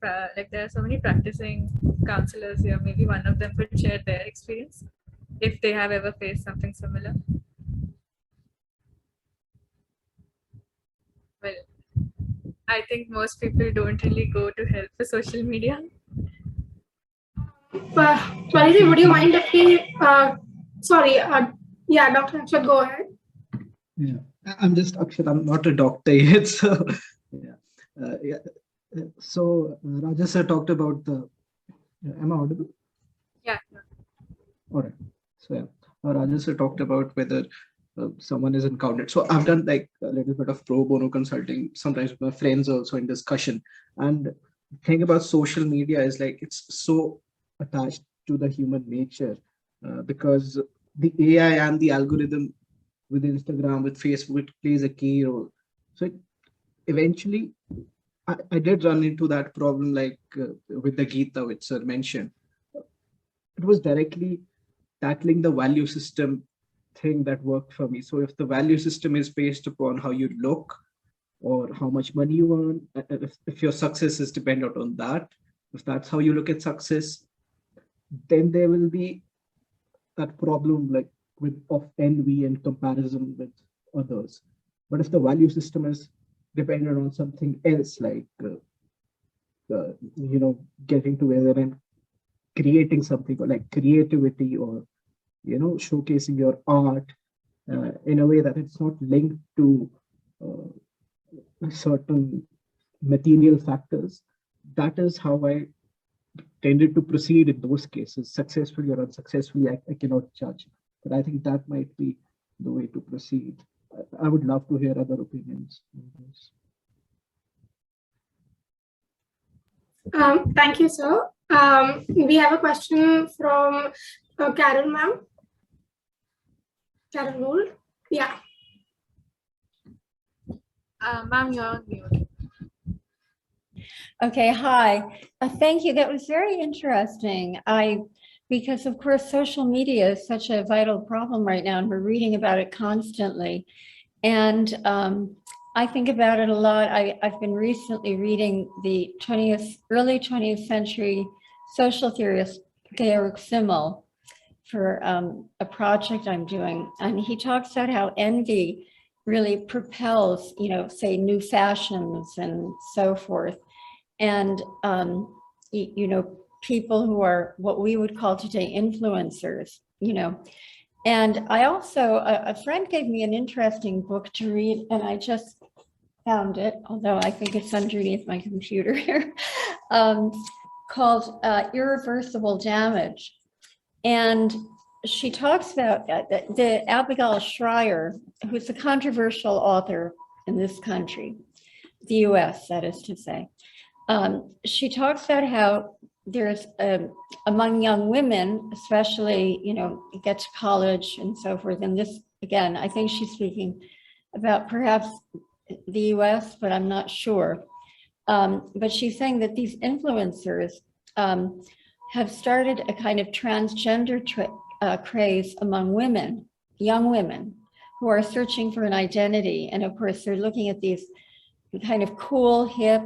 counselors here. Maybe one of them could share their experience if they have ever faced something similar. Well, I think most people don't really go to help for social media. Paridhi, would you mind if we, sorry, yeah, Dr. Akshat, go ahead. Yeah, I'm just Akshat. I'm not a doctor yet, so yeah. So Raja sir talked about the. Am I audible? Yeah. All right. So yeah, Raja sir talked about whether someone is encountered. So I've done like a little bit of pro bono consulting, sometimes with my friends also in discussion. And the thing about social media is like it's so attached to the human nature because the AI and the algorithm with Instagram, with Facebook, it plays a key role. So eventually, I did run into that problem, like with the Gita, which sir mentioned. It was directly tackling the value system thing that worked for me. So if the value system is based upon how you look or how much money you earn, if your success is dependent on that, if that's how you look at success, then there will be that problem like of envy and comparison with others. But if the value system is dependent on something else, like getting together and creating something, or like creativity, or showcasing your art in a way that it's not linked to certain material factors. That is how I tended to proceed in those cases. Successfully or unsuccessfully, I cannot judge, but I think that might be the way to proceed. I would love to hear other opinions on this. Thank you, sir. We have a question from Carol, ma'am. Carol Gould. Yeah. Ma'am, you're on mute. Okay, hi. Thank you. That was very interesting. Because of course, social media is such a vital problem right now, and we're reading about it constantly. And I think about it a lot. I've been recently reading the early 20th century social theorist Georg Simmel for a project I'm doing. And he talks about how envy really propels, say, new fashions and so forth. And, people who are what we would call today influencers, And I also, a friend gave me an interesting book to read, and I just found it, although I think it's underneath my computer here, called Irreversible Damage. And she talks about the Abigail Schreier, who's a controversial author in this country, the US, that is to say. She talks about how there's among young women, especially, get to college and so forth. And this, again, I think she's speaking about perhaps the US, but I'm not sure. But she's saying that these influencers have started a kind of transgender craze among women, young women, who are searching for an identity. And of course, they're looking at these kind of cool, hip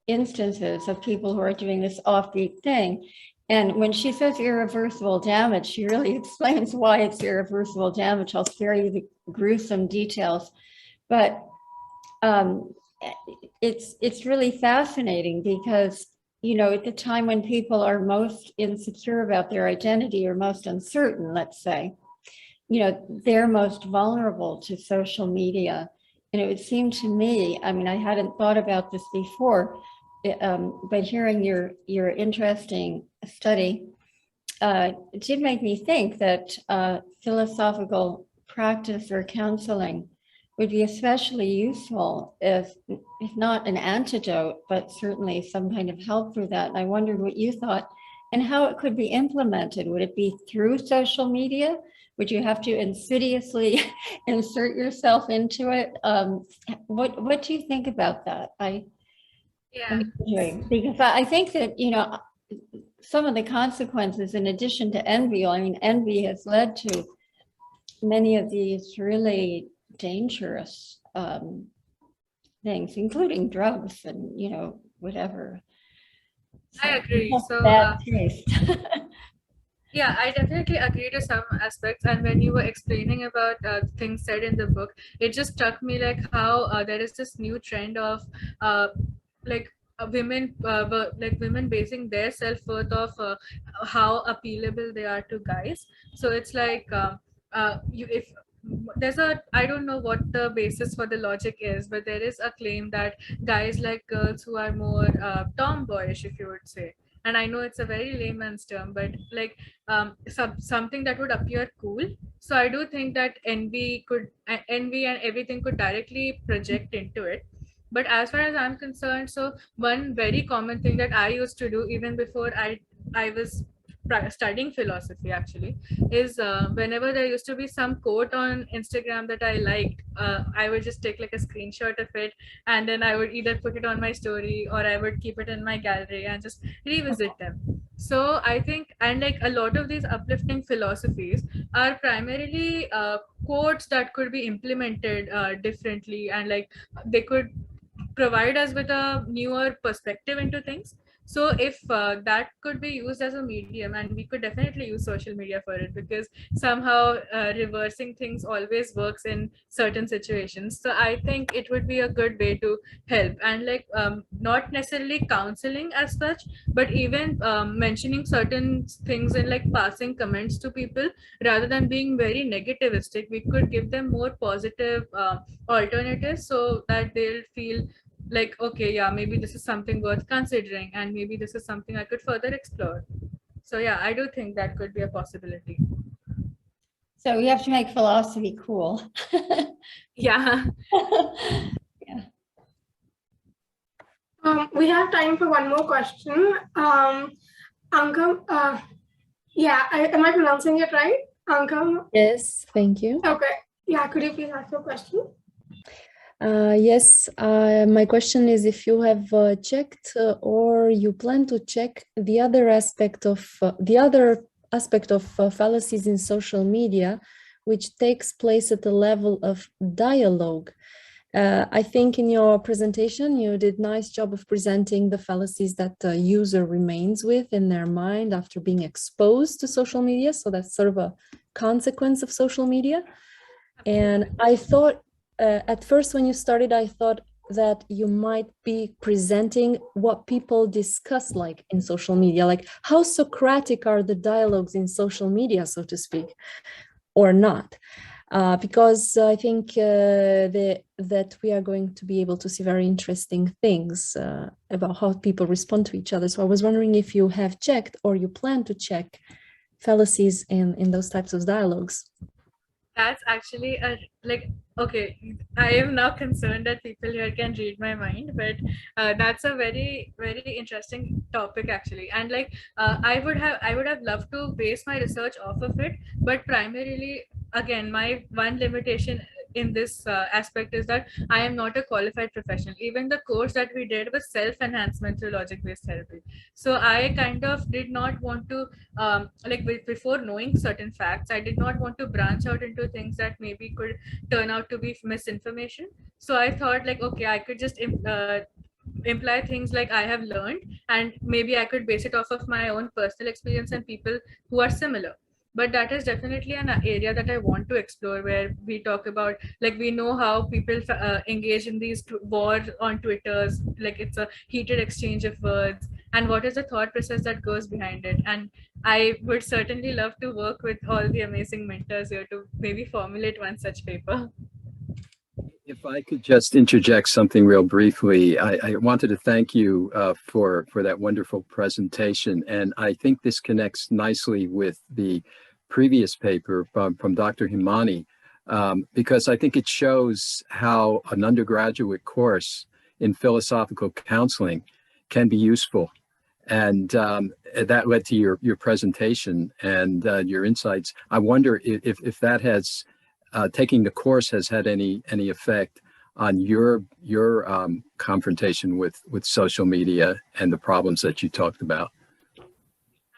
instances of people who are doing this offbeat thing. And when she says irreversible damage, she really explains why it's irreversible damage. I'll spare you the gruesome details, but it's really fascinating because, at the time when people are most insecure about their identity or most uncertain, let's say, they're most vulnerable to social media. And it would seem to me, I mean, I hadn't thought about this before, but hearing your interesting study, it did make me think that philosophical practice or counseling would be especially useful if not an antidote, but certainly some kind of help for that. And I wondered what you thought and how it could be implemented. Would it be through social media? Would you have to insidiously insert yourself into it? What do you think about that? Because I think that, some of the consequences, in addition to envy, I mean, envy has led to many of these really dangerous things, including drugs and, whatever. I agree. So, bad taste. yeah, I definitely agree to some aspects. And when you were explaining about things said in the book, it just struck me like how there is this new trend of women women basing their self-worth of how appealable they are to guys. So it's like if there's I don't know what the basis for the logic is, but there is a claim that guys like girls who are more tomboyish, if you would say. And I know it's a very layman's term, but like something that would appear cool. So I do think that envy and everything could directly project into it. But as far as I'm concerned, so one very common thing that I used to do even before I was studying philosophy actually is whenever there used to be some quote on Instagram that I liked, I would just take like a screenshot of it, and then I would either put it on my story or I would keep it in my gallery and just revisit them. So I think, and like a lot of these uplifting philosophies are primarily quotes that could be implemented differently, and like they could provide us with a newer perspective into things. So if that could be used as a medium, and we could definitely use social media for it, because somehow reversing things always works in certain situations. So I think it would be a good way to help. And like not necessarily counseling as such, but even mentioning certain things and like passing comments to people rather than being very negativistic, we could give them more positive alternatives, so that they'll feel like, okay, yeah, maybe this is something worth considering, and maybe this is something I could further explore. So yeah, I do think that could be a possibility. So we have to make philosophy cool. Yeah. We have time for one more question. Ankam, am I pronouncing it right? Ankam? Yes, thank you. Okay. Yeah, could you please ask your question? Yes, my question is if you have checked or you plan to check the other aspect of fallacies in social media, which takes place at the level of dialogue. I think in your presentation, you did a nice job of presenting the fallacies that the user remains with in their mind after being exposed to social media. So that's sort of a consequence of social media. And I thought, at first when you started, I thought that you might be presenting what people discuss like in social media, like how Socratic are the dialogues in social media, so to speak, or not. Because I think that we are going to be able to see very interesting things about how people respond to each other. So I was wondering if you have checked or you plan to check fallacies in those types of dialogues. That's actually okay, I am now concerned that people here can read my mind, but that's a very, very interesting topic actually. And like I would have loved to base my research off of it, but primarily, again, my one limitation in this aspect is that I am not a qualified professional. Even the course that we did was self-enhancement through logic-based therapy. So I kind of did not want to before knowing certain facts, I did not want to branch out into things that maybe could turn out to be misinformation. So I thought like, okay, I could just imply things like I have learned, and maybe I could base it off of my own personal experience and people who are similar. But that is definitely an area that I want to explore, where we talk about, like, we know how people engage in these wars on Twitters, like it's a heated exchange of words, and what is the thought process that goes behind it. And I would certainly love to work with all the amazing mentors here to maybe formulate one such paper. If I could just interject something real briefly, I wanted to thank you for that wonderful presentation. And I think this connects nicely with the previous paper from Dr. Hirmani, because I think it shows how an undergraduate course in philosophical counseling can be useful. And that led to your presentation and your insights. I wonder if that has taking the course has had any effect on your confrontation with social media and the problems that you talked about.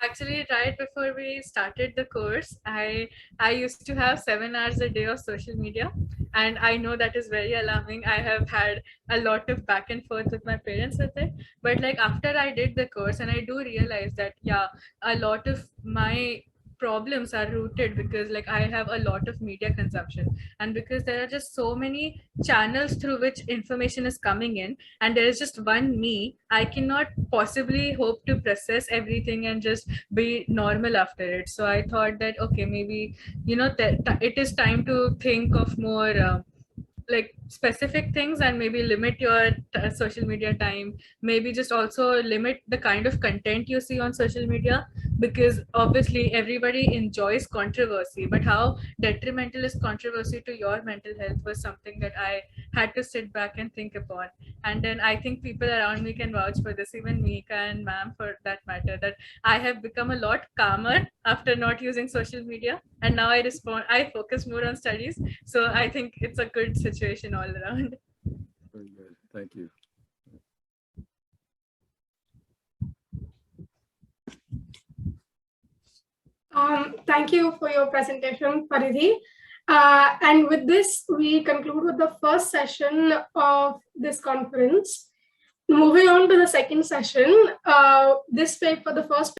Actually, right before we started the course, I used to have 7 hours a day of social media, and I know that is very alarming. I have had a lot of back and forth with my parents with it, but like after I did the course, and I do realize that yeah, a lot of my problems are rooted because like I have a lot of media consumption, and because there are just so many channels through which information is coming in, and there is just one me, I cannot possibly hope to process everything and just be normal after it. So I thought that okay, maybe it is time to think of more like specific things, and maybe limit your social media time, maybe just also limit the kind of content you see on social media, because obviously everybody enjoys controversy, but how detrimental is controversy to your mental health was something that I had to sit back and think upon. And then I think people around me can vouch for this, even Mika and ma'am for that matter, that I have become a lot calmer after not using social media, and now I focus more on studies. So I think it's a good situation all around. Very good. Thank you. Thank you for your presentation, Paridhi. And with this, we conclude with the first session of this conference. Moving on to the second session, this paper, the first